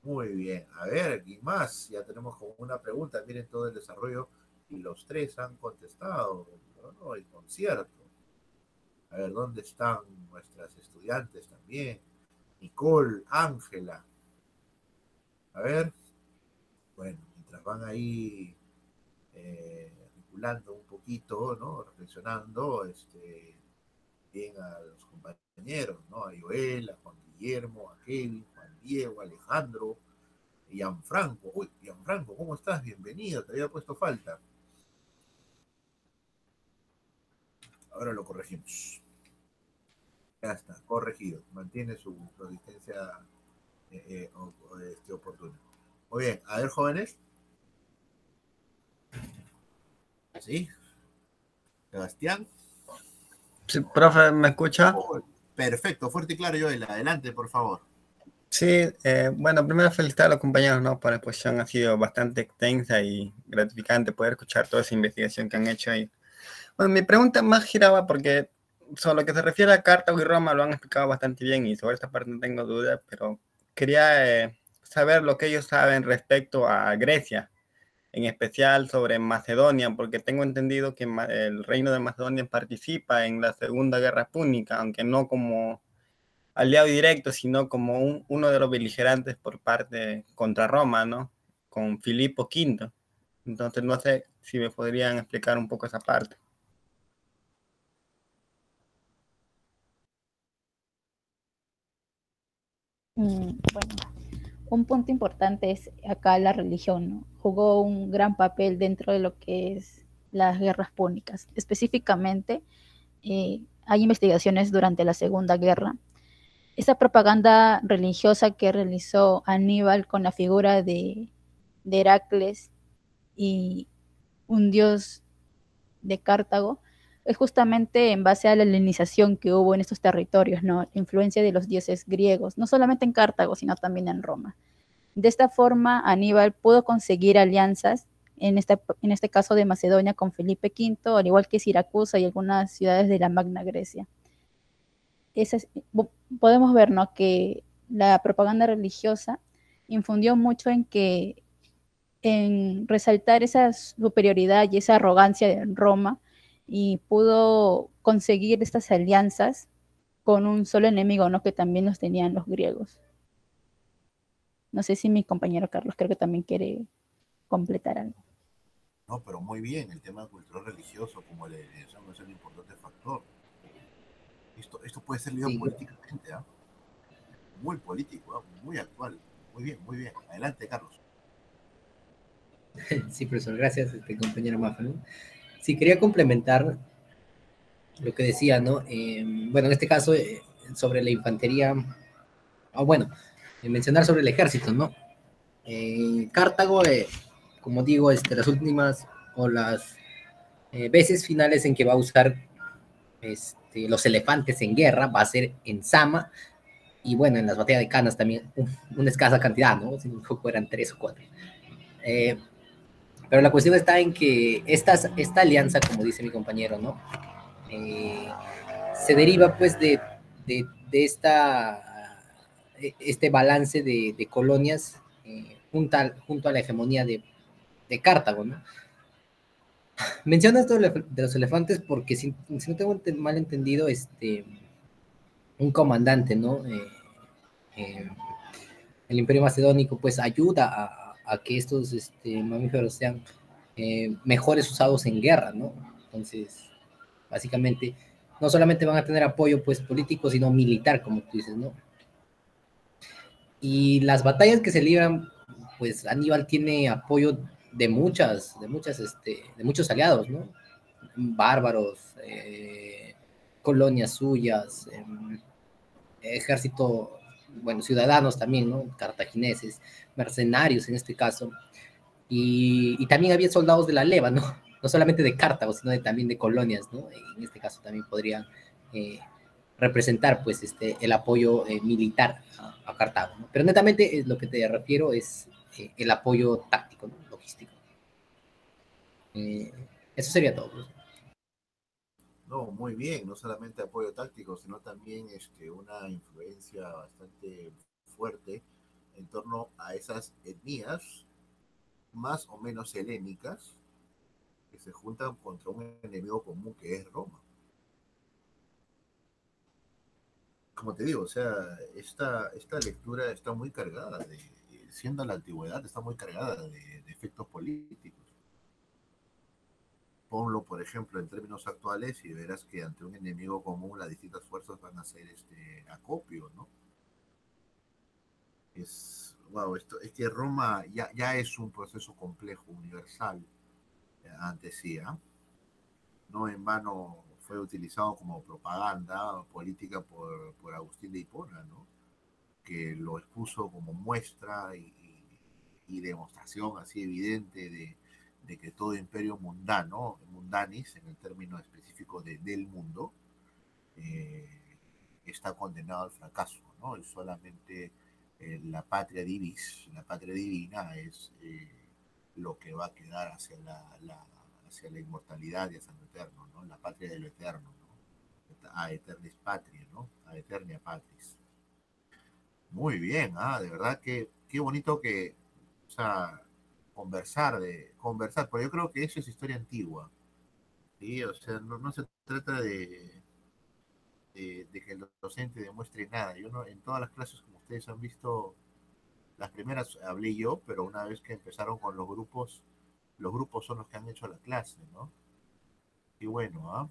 Muy bien. A ver, aquí más. Ya tenemos como una pregunta. Miren todo el desarrollo y los tres han contestado, ¿no? El concierto. A ver, ¿dónde están nuestras estudiantes también? Nicole, Ángela. A ver. Bueno, mientras van ahí articulando un poquito, ¿no? Reflexionando, bien a los compañeros, ¿no? A Joel, a Juan Guillermo, a Kevin, Juan Diego, a Alejandro, y Gianfranco. Uy, Gianfranco, ¿cómo estás? Bienvenido, te había puesto falta. Ahora lo corregimos. Ya está, corregido. Mantiene su asistencia oportuna. Muy bien, a ver, jóvenes. ¿Sí? Sebastián. Sí, profe, ¿me escucha? Oh, perfecto, fuerte y claro, Joel. Adelante, por favor. Sí, bueno, primero felicitar a los compañeros, ¿no? Por la exposición, ha sido bastante extensa y gratificante poder escuchar toda esa investigación que han hecho ahí. Bueno, mi pregunta más giraba porque sobre lo que se refiere a Cartago y Roma lo han explicado bastante bien y sobre esta parte no tengo dudas, pero quería saber lo que ellos saben respecto a Grecia, en especial sobre Macedonia, porque tengo entendido que el reino de Macedonia participa en la Segunda Guerra Púnica, aunque no como aliado directo, sino como uno de los beligerantes por parte contra Roma, ¿no? Con Filipo V. Entonces, no sé si me podrían explicar un poco esa parte. Bueno, un punto importante es acá la religión, ¿no? Jugó un gran papel dentro de lo que es las guerras púnicas. Específicamente, hay investigaciones durante la Segunda Guerra. Esa propaganda religiosa que realizó Aníbal con la figura de Heracles y un dios de Cartago es justamente en base a la helenización que hubo en estos territorios, ¿no? La influencia de los dioses griegos, no solamente en Cartago, sino también en Roma. De esta forma, Aníbal pudo conseguir alianzas, en este caso de Macedonia con Felipe V, al igual que Siracusa y algunas ciudades de la Magna Grecia. Es, podemos ver, ¿no?, que la propaganda religiosa infundió mucho en resaltar esa superioridad y esa arrogancia de Roma y pudo conseguir estas alianzas con un solo enemigo, ¿no?, que también los tenían los griegos. No sé si mi compañero Carlos creo que también quiere completar algo. No, pero muy bien, el tema cultural religioso, como le decíamos, es un importante factor. Esto puede ser leído Sí, políticamente, ¿ah? Muy político, ¿ah? Muy actual. Muy bien, muy bien. Adelante, Carlos. sí, profesor, gracias, compañero Mafa, ¿no? Sí, quería complementar lo que decía, ¿no? Bueno, en este caso, sobre la infantería, bueno, mencionar sobre el ejército, ¿no? Cartago, como digo, las últimas o las veces finales en que va a usar los elefantes en guerra va a ser en Sama y bueno, en las batallas de Canas también una escasa cantidad, ¿no? Si no me equivoco, eran 3 o 4. Pero la cuestión está en que esta alianza, como dice mi compañero, ¿no? Se deriva pues de este balance de colonias junto a la hegemonía de Cartago, ¿no? Menciono esto de los elefantes porque si no tengo mal entendido, un comandante, ¿no? El Imperio Macedónico pues ayuda a que estos mamíferos sean mejores usados en guerra, ¿no? Entonces, básicamente, no solamente van a tener apoyo pues político, sino militar, como tú dices, ¿no? Y las batallas que se libran, pues Aníbal tiene apoyo de muchos aliados, ¿no? Bárbaros, colonias suyas, ejército, bueno, ciudadanos también, ¿no? Cartagineses, mercenarios en este caso, y también había soldados de la leva, ¿no? No solamente de Cartago, sino también de colonias, ¿no? En este caso también podrían representar, pues, el apoyo militar a Cartago, ¿no? Pero netamente lo que te refiero es el apoyo táctico, ¿no? Logístico. Eso sería todo, ¿no? No, muy bien, no solamente apoyo táctico, sino también una influencia bastante fuerte en torno a esas etnias más o menos helénicas que se juntan contra un enemigo común que es Roma. Como te digo, o sea, esta lectura está muy cargada siendo la antigüedad, está muy cargada de efectos políticos. Ponlo, por ejemplo, en términos actuales y verás que ante un enemigo común las distintas fuerzas van a hacer acopio, ¿no? Wow, es que Roma ya es un proceso complejo, universal, antes sí, ¿eh? No en vano fue utilizado como propaganda política por Agustín de Hipona, ¿no? Que lo expuso como muestra y demostración así evidente de que todo imperio mundano, mundanis, en el término específico del mundo, está condenado al fracaso, ¿no? Y solamente la patria divis, la patria divina es lo que va a quedar hacia la inmortalidad y hacia lo eterno, ¿no? La patria de lo eterno, ¿no? A eternis patria, ¿no? A eternia patris. Muy bien, de verdad que qué bonito que, o sea, conversar, porque yo creo que eso es historia antigua, ¿sí? O sea, no se trata de que el docente demuestre nada. Yo no, en todas las clases, como ustedes han visto, las primeras hablé yo, pero una vez que empezaron con los grupos son los que han hecho la clase, ¿no? Qué bueno, ¿ah?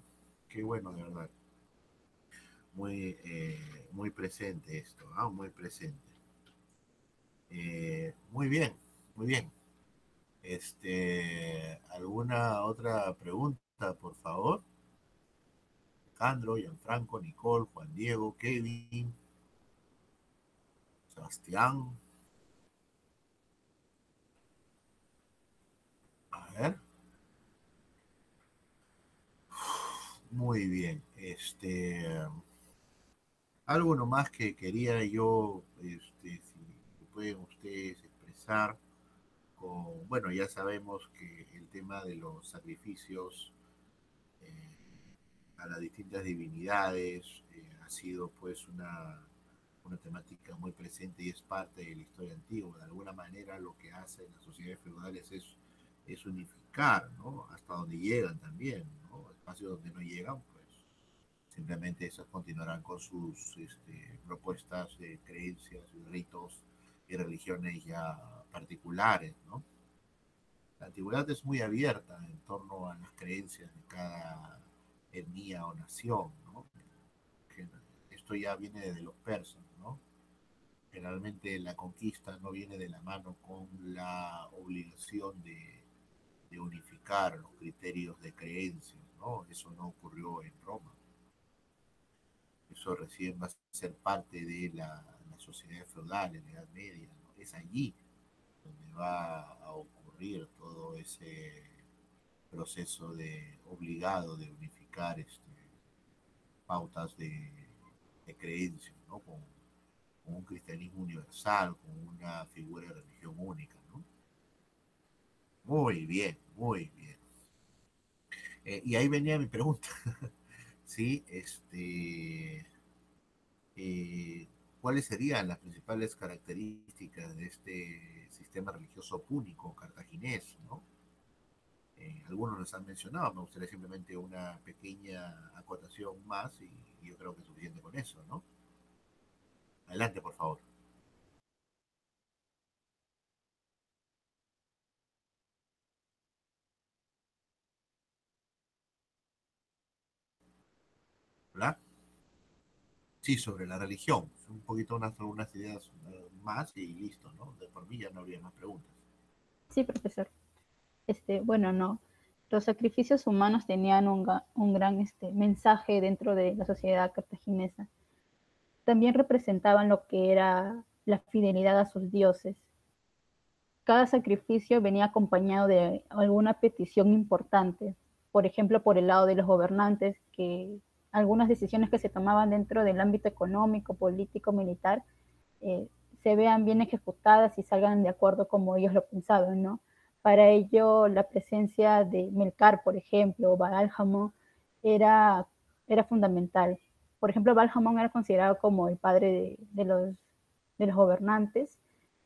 Qué bueno, de verdad. Muy presente esto, muy presente. Muy bien, muy bien. ¿Alguna otra pregunta, por favor? Alejandro, Gianfranco, Nicole, Juan Diego, Kevin, Sebastián. A ver. Muy bien. Algo nomás que quería yo, si pueden ustedes expresar, bueno, ya sabemos que el tema de los sacrificios eh, a las distintas divinidades ha sido pues una temática muy presente y es parte de la historia antigua. De alguna manera lo que hacen las sociedades feudales es unificar, ¿no? Hasta donde llegan también, ¿no? Espacios donde no llegan, pues simplemente esas continuarán con sus propuestas de creencias y ritos y religiones ya particulares, ¿no? La antigüedad es muy abierta en torno a las creencias de cada etnia o nación, ¿no? Esto ya viene desde los persas, ¿no? Generalmente la conquista no viene de la mano con la obligación de unificar los criterios de creencias, ¿no? Eso no ocurrió en Roma. Eso recién va a ser parte de la sociedad feudal en la Edad Media, ¿no? Es allí donde va a ocurrir todo ese proceso de obligado de unificar pautas de creencias, ¿no? Con un cristianismo universal, con una figura de religión única, ¿no? Muy bien, muy bien. Y ahí venía mi pregunta, ¿sí? Eh, ¿Cuáles serían las principales características de este sistema religioso púnico cartaginés, ¿no? Algunos los han mencionado, me gustaría simplemente una pequeña acotación más y yo creo que es suficiente con eso, ¿no? Adelante, por favor. ¿Verdad? Sí, sobre la religión. Un poquito algunas ideas más y listo, ¿no? De por mí ya no habría más preguntas. Sí, profesor. Bueno, no. Los sacrificios humanos tenían un gran mensaje dentro de la sociedad cartaginesa. También representaban lo que era la fidelidad a sus dioses. Cada sacrificio venía acompañado de alguna petición importante, por ejemplo, por el lado de los gobernantes, que algunas decisiones que se tomaban dentro del ámbito económico, político, militar, eh, se vean bien ejecutadas y salgan de acuerdo como ellos lo pensaban, ¿no? Para ello, la presencia de Melcar, por ejemplo, o Baal-Hamon, era, era fundamental. Por ejemplo, Baal-Hamon era considerado como el padre de los gobernantes,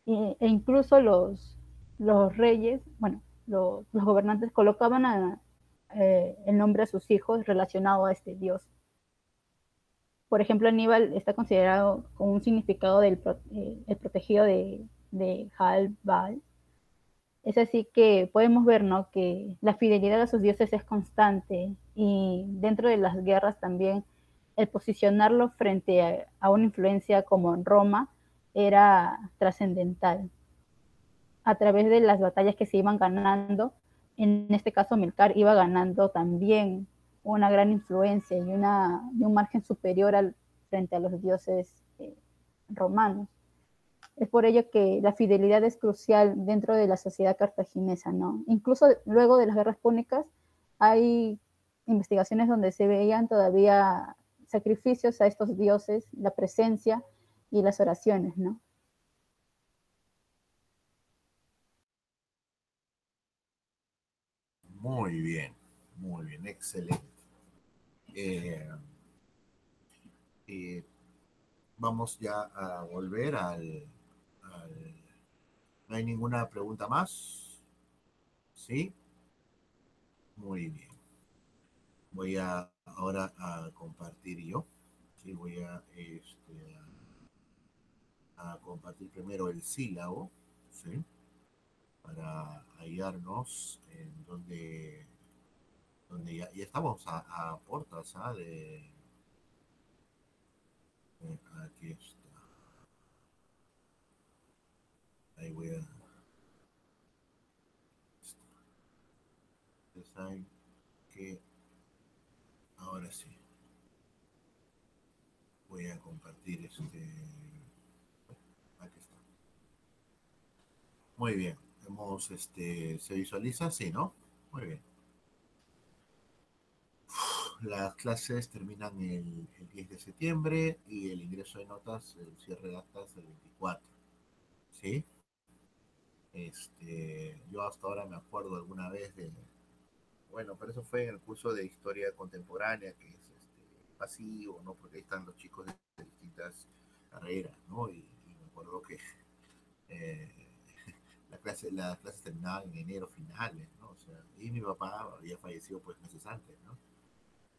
e incluso los reyes, bueno, los gobernantes colocaban el nombre a sus hijos relacionado a este dios. Por ejemplo, Aníbal está considerado con un significado el protegido de Baal. Es así que podemos ver, ¿no?, que la fidelidad a sus dioses es constante y dentro de las guerras también el posicionarlo frente a una influencia como en Roma era trascendental. A través de las batallas que se iban ganando, en este caso Melcar iba ganando también una gran influencia y un margen superior frente a los dioses romanos. Es por ello que la fidelidad es crucial dentro de la sociedad cartaginesa, ¿no? Incluso luego de las guerras púnicas hay investigaciones donde se veían todavía sacrificios a estos dioses, la presencia y las oraciones, ¿no? Muy bien, excelente. Vamos ya a volver ¿No hay ninguna pregunta más? ¿Sí? Muy bien. Voy ahora a compartir yo. Sí, voy a compartir primero el sílabo, ¿sí? Para hallarnos en donde ya estamos a puertas, ¿ah? Aquí está. Ahí voy a... Ustedes saben que ahora sí voy a compartir aquí está. Muy bien. ¿Se visualiza? Sí, ¿no? Muy bien. Las clases terminan el 10 de septiembre y el ingreso de notas, el cierre de actas el 24. ¿Sí? Yo hasta ahora me acuerdo alguna vez bueno, pero eso fue en el curso de historia contemporánea, que es pasivo, ¿no? Porque ahí están los chicos de distintas carreras, ¿no? Y me acuerdo que eh, las clases terminaban en enero finales, ¿no? O sea, y mi papá había fallecido pues meses antes, ¿no?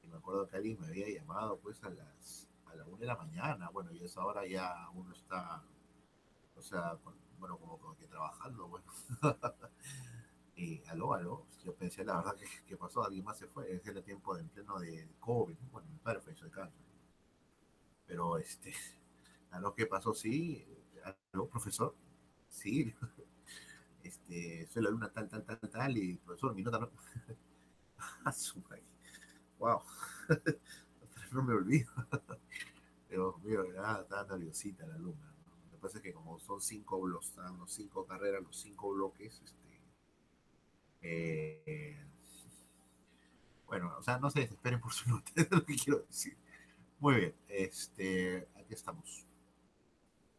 Y me acuerdo que alguien me había llamado pues a la 1 de la mañana, bueno, y a esa hora ya uno está, o sea, bueno, como que trabajando, bueno. Y aló, yo pensé la verdad que pasó, alguien más se fue, ese era tiempo en pleno de COVID, ¿no? Bueno, mi padre falleció de cáncer, pero a lo que pasó, sí, aló, profesor, sí, soy la alumna tal, y profesor, mi nota no, wow, no me olvido, pero mío, estaba nerviosita la alumna, ¿no? Lo que pasa es que como son 5 bloques, los 5 carreras, los 5 bloques, eh, bueno, o sea, no se desesperen por su nota, es lo que quiero decir. Muy bien, aquí estamos.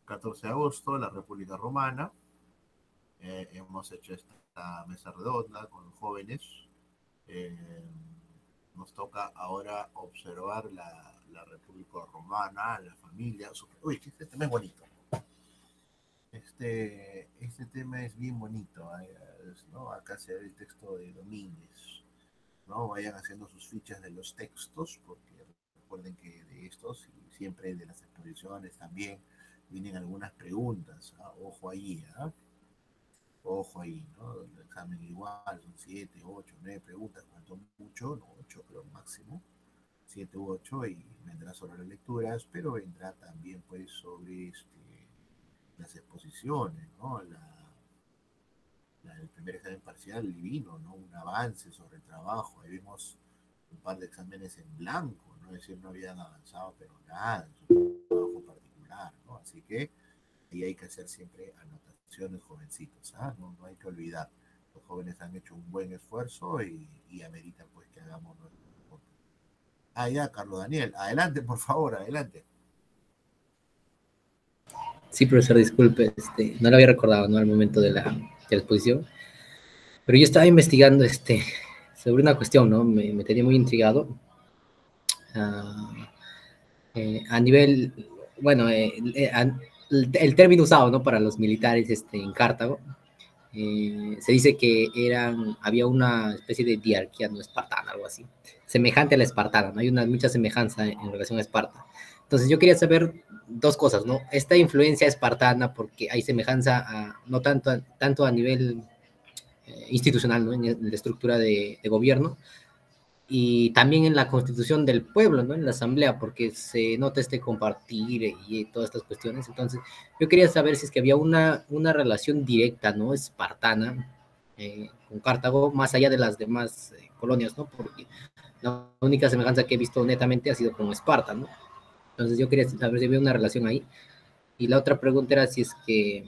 14 de agosto, la República Romana. Hemos hecho esta mesa redonda con los jóvenes. Eh, Nos toca ahora observar la República Romana, la familia. Uy, este tema es bonito. Este tema es bien bonito, ¿no? Acá se ve el texto de Domínguez, ¿no? Vayan haciendo sus fichas de los textos, porque recuerden que de estos y siempre de las exposiciones también vienen algunas preguntas, ¿ah? Ojo ahí, ¿ah? Ojo ahí, ¿no? El examen igual, son 7, 8, 9 preguntas, cuanto mucho, no 8, pero máximo, 7 u 8, y vendrá sobre las lecturas, pero vendrá también pues sobre las exposiciones, ¿no? El primer examen parcial divino, ¿no? Un avance sobre el trabajo. Ahí vimos un par de exámenes en blanco, ¿no? Es decir, no habían avanzado, pero nada, en su trabajo particular, ¿no? Así que ahí hay que hacer siempre anotaciones, jovencitos, ¿ah? No hay que olvidar. Los jóvenes han hecho un buen esfuerzo y ameritan pues que hagamos nuestro punto. Ya, Carlos Daniel, adelante, por favor, adelante. Sí, profesor, disculpe, no lo había recordado, ¿no? Al momento de la exposición, pero yo estaba investigando, sobre una cuestión, ¿no? Me tenía muy intrigado. A nivel, bueno, el término usado, ¿no? Para los militares, en Cartago, se dice que había una especie de diarquía no espartana, algo así, semejante a la espartana, ¿no? Hay mucha semejanza en relación a Esparta. Entonces yo quería saber dos cosas, ¿no? Esta influencia espartana, porque hay semejanza, no tanto a nivel institucional, ¿no? En la estructura de gobierno, y también en la constitución del pueblo, ¿no? En la asamblea, porque se nota compartir y todas estas cuestiones. Entonces, yo quería saber si es que había una relación directa, ¿no? Espartana con Cartago, más allá de las demás colonias, ¿no? Porque la única semejanza que he visto netamente ha sido con Esparta, ¿no? Entonces, yo quería saber si había una relación ahí. Y la otra pregunta era si es que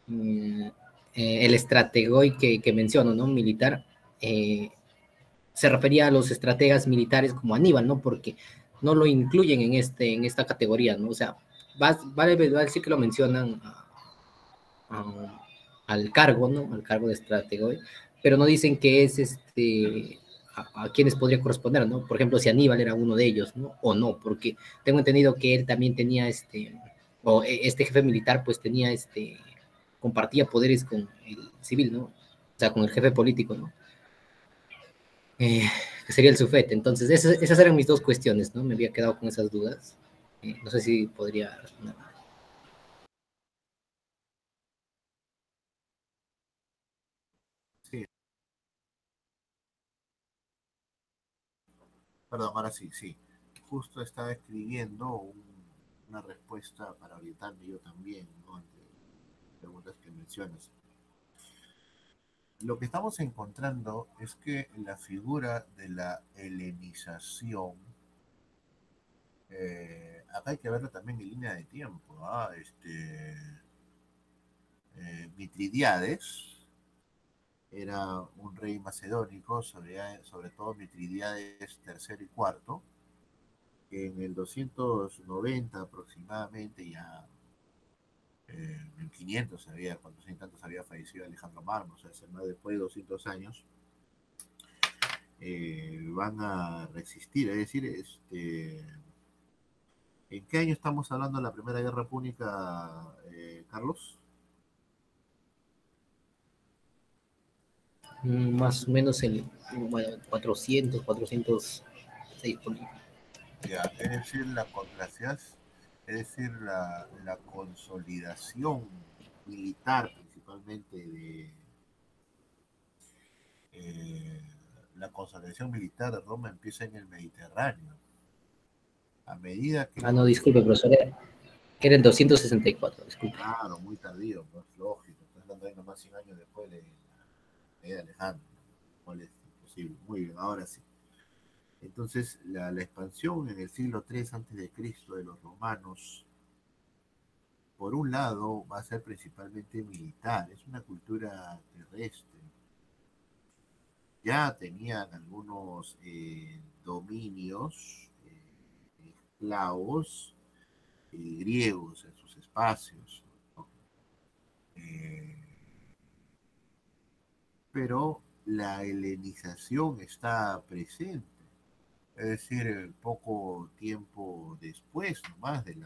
el estrategoy que menciono, ¿no? Militar, se refería a los estrategas militares como Aníbal, ¿no? Porque no lo incluyen en esta categoría, ¿no? O sea, vale decir que lo mencionan al cargo, ¿no? Al cargo de estratego, pero no dicen que es a quienes podría corresponder, ¿no? Por ejemplo, si Aníbal era uno de ellos, ¿no? O no, porque tengo entendido que él también tenía o este jefe militar, pues tenía compartía poderes con el civil, ¿no? O sea, con el jefe político, ¿no? Que sería el sufete. Entonces, esas eran mis dos cuestiones, ¿no? Me había quedado con esas dudas. No sé si podría responder. Sí, perdón, ahora sí, sí. Justo estaba escribiendo una respuesta para orientarme yo también, ¿no? Ante preguntas que mencionas. Lo que estamos encontrando es que la figura de la helenización, acá hay que verlo también en línea de tiempo, ¿ah? Mitridiades era un rey macedónico, sobre todo Mitridiades III y IV, que en el 290 aproximadamente, ya en 500 había, cuando y tantos había fallecido Alejandro Magno, o sea, hace más después de 200 años, van a resistir, es decir, ¿en qué año estamos hablando de la Primera Guerra Púnica, Carlos? Más o menos bueno, 406 por ahí. Ya, es decir, es decir, la consolidación militar principalmente eh, la consolidación militar de Roma empieza en el Mediterráneo. A medida que No, disculpe, profesor, era el 264, disculpe. claro, muy tardío, pues lógico, estás hablando de nomás 100 años después de la de Alejandro, cual es imposible. Muy bien, ahora sí. Entonces, la expansión en el siglo III antes de Cristo de los romanos, por un lado, va a ser principalmente militar, es una cultura terrestre. Ya tenían algunos dominios esclavos griegos en sus espacios, ¿no? Eh, pero la helenización está presente, es decir, poco tiempo después nomás del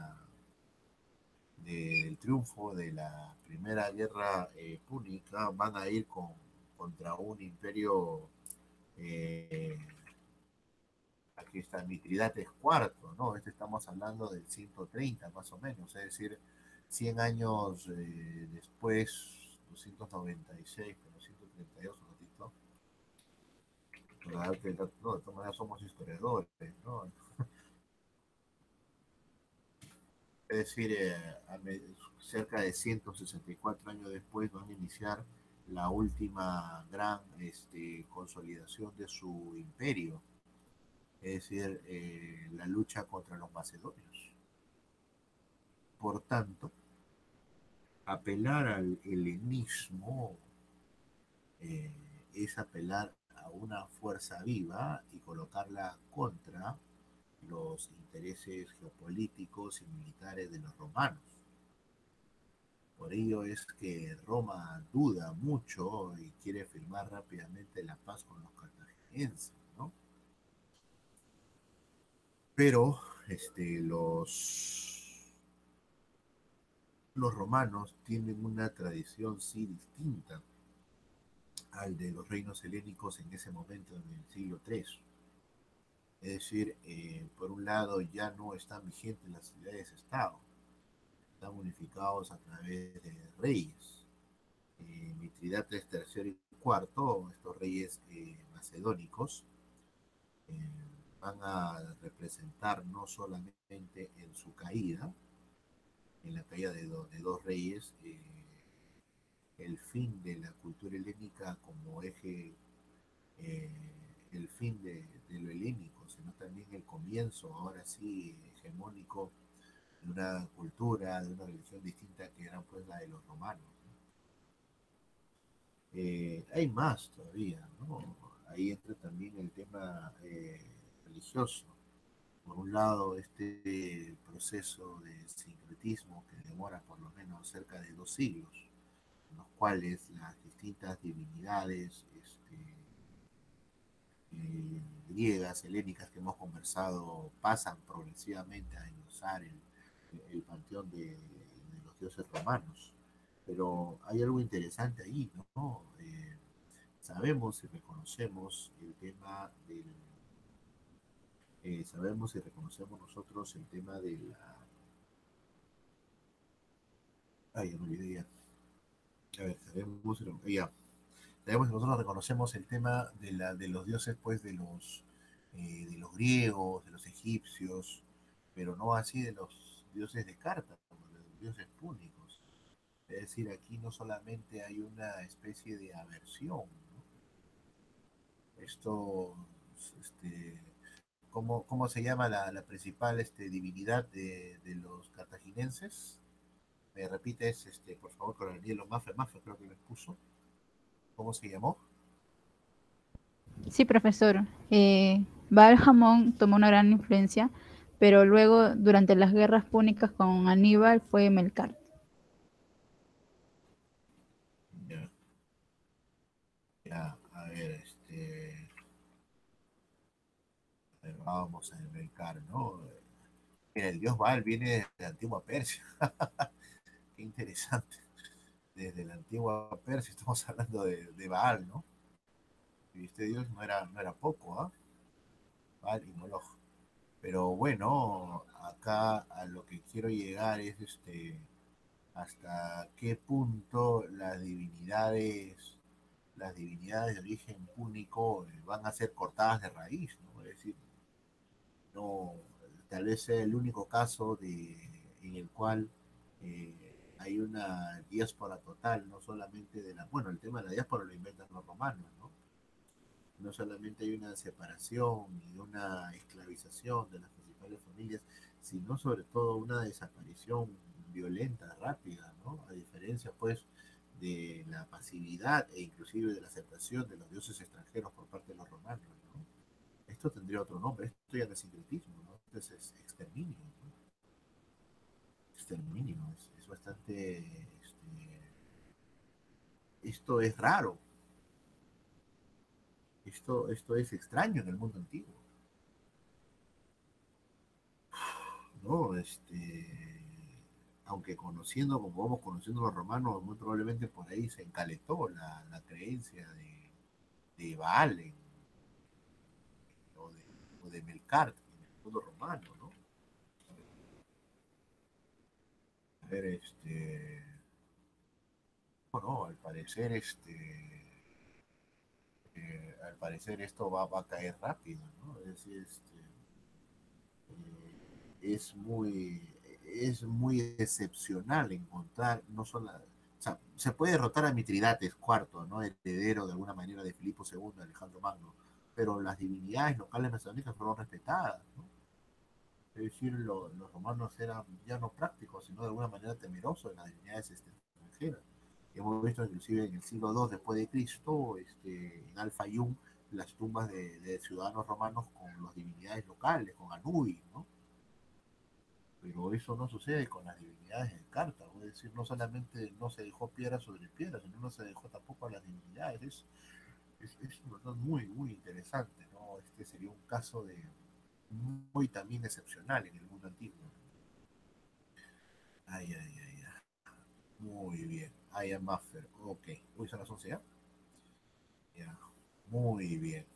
triunfo de la Primera Guerra Púnica, van a ir contra un imperio, eh, aquí está Mitridates IV, ¿no? Estamos hablando del 130 más o menos, es decir, 100 años después, 296, pero 132, un ratito. No, de todas maneras somos historiadores, ¿no? Es decir, cerca de 164 años después van a iniciar la última gran consolidación de su imperio, es decir, la lucha contra los macedonios. Por tanto, apelar al helenismo eh, es apelar a una fuerza viva y colocarla contra los intereses geopolíticos y militares de los romanos. Por ello es que Roma duda mucho y quiere firmar rápidamente la paz con los cartagineses, ¿no? Pero los romanos tienen una tradición sí distinta al de los reinos helénicos en ese momento, en el siglo III. Es decir, por un lado ya no están vigentes las ciudades-estado, están unificados a través de reyes. Mitridates III y IV, estos reyes macedónicos, eh, van a representar no solamente en su caída, en la caída de dos reyes, el fin de la cultura helénica como eje, eh, el fin de lo helénico, sino también el comienzo, ahora sí, hegemónico de una cultura, de una religión distinta que era pues la de los romanos. Hay más todavía, ¿no? Ahí entra también el tema religioso. Por un lado, este proceso de sincretismo que demora por lo menos cerca de 2 siglos, en los cuales las distintas divinidades griegas, helénicas que hemos conversado pasan progresivamente a engrosar el panteón de los dioses romanos. Pero hay algo interesante ahí, ¿no? Sabemos y reconocemos el tema del... sabemos y reconocemos nosotros el tema de la... Ay, ya me olvidé ya. A ver, sabemos, ya. Sabemos que nosotros reconocemos el tema de los dioses, pues, de los griegos, de los egipcios, pero no así de los dioses de Cartago, de los dioses púnicos. Es decir, aquí no solamente hay una especie de aversión, ¿no? Esto, este, ¿cómo se llama la principal divinidad de los cartaginenses? Me repites, por favor, con el hielo Mafra, Mafra creo que me puso. ¿Cómo se llamó? Sí, profesor. Baal Hamón tomó una gran influencia, pero luego, durante las guerras púnicas con Aníbal, fue Melkart. Ya, ya, a ver, vamos a inventar, ¿no? Mira, el dios Baal viene de la antigua Persia. Qué interesante. Desde la antigua Persia estamos hablando de Baal, ¿no? Y este dios no era poco, ¿ah? Baal y Moloch. Pero bueno, acá a lo que quiero llegar es hasta qué punto las divinidades de origen púnico van a ser cortadas de raíz, ¿no? Es decir, no, tal vez sea el único caso en el cual hay una diáspora total, no solamente bueno, el tema de la diáspora lo inventan los romanos, ¿no? No solamente hay una separación y una esclavización de las principales familias, sino sobre todo una desaparición violenta, rápida, ¿no? A diferencia, pues, de la pasividad e inclusive de la aceptación de los dioses extranjeros por parte de los romanos, ¿no? Esto tendría otro nombre, esto ya no es sincretismo, ¿no? Esto es exterminio, ¿no? Exterminio, es bastante, esto es raro, esto es extraño en el mundo antiguo, ¿no? Aunque conociendo, como vamos conociendo a los romanos, muy probablemente por ahí se encalentó la creencia de Baal o, de, o de Melkart en el mundo romano, ¿no? A ver, bueno, al parecer esto va a caer rápido, ¿no? Es decir, es muy excepcional encontrar, no solo, o sea, se puede derrotar a Mitridates cuarto, ¿no? Heredero de alguna manera de Filipo II, Alejandro Magno, pero las divinidades locales macedónicas fueron respetadas, ¿no? Es decir, los romanos eran ya no prácticos, sino de alguna manera temerosos de las divinidades extranjeras. Hemos visto inclusive en el siglo II después de Cristo, en Al-Fayum, las tumbas de ciudadanos romanos con las divinidades locales, con Anubis, ¿no? Pero eso no sucede con las divinidades de Cartago, es decir, no solamente no se dejó piedra sobre piedra, sino no se dejó tampoco a las divinidades. Es un verdad muy, muy interesante, ¿no? Este sería un caso de muy también excepcional en el mundo antiguo. Ay, ay, ay, ay. Muy bien. I am Maffer. Ok. Uy, son las 11 ya. Ya. Muy bien.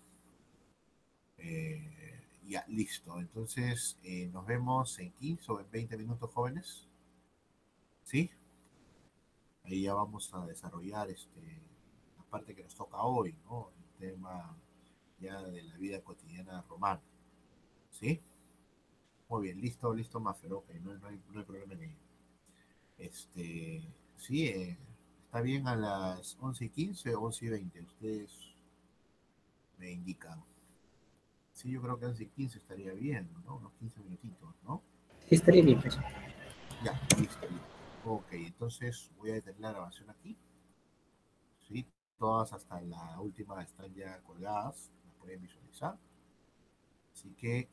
Ya, listo. Entonces, nos vemos en 15 o en 20 minutos, jóvenes. ¿Sí? Ahí ya vamos a desarrollar la parte que nos toca hoy, ¿no? El tema ya de la vida cotidiana romana. ¿Sí? Muy bien, listo, listo, Maffer. Ok, no hay problema en ello. Sí, está bien a las 11:15 o 11:20. Ustedes me indican. Sí, yo creo que 11:15 estaría bien, ¿no? Unos 15 minutitos, ¿no? Sí, estaría bien, pues. Ya, listo, listo. Ok, entonces voy a detener la grabación aquí. Sí, todas hasta la última están ya colgadas, las pueden visualizar. Así que,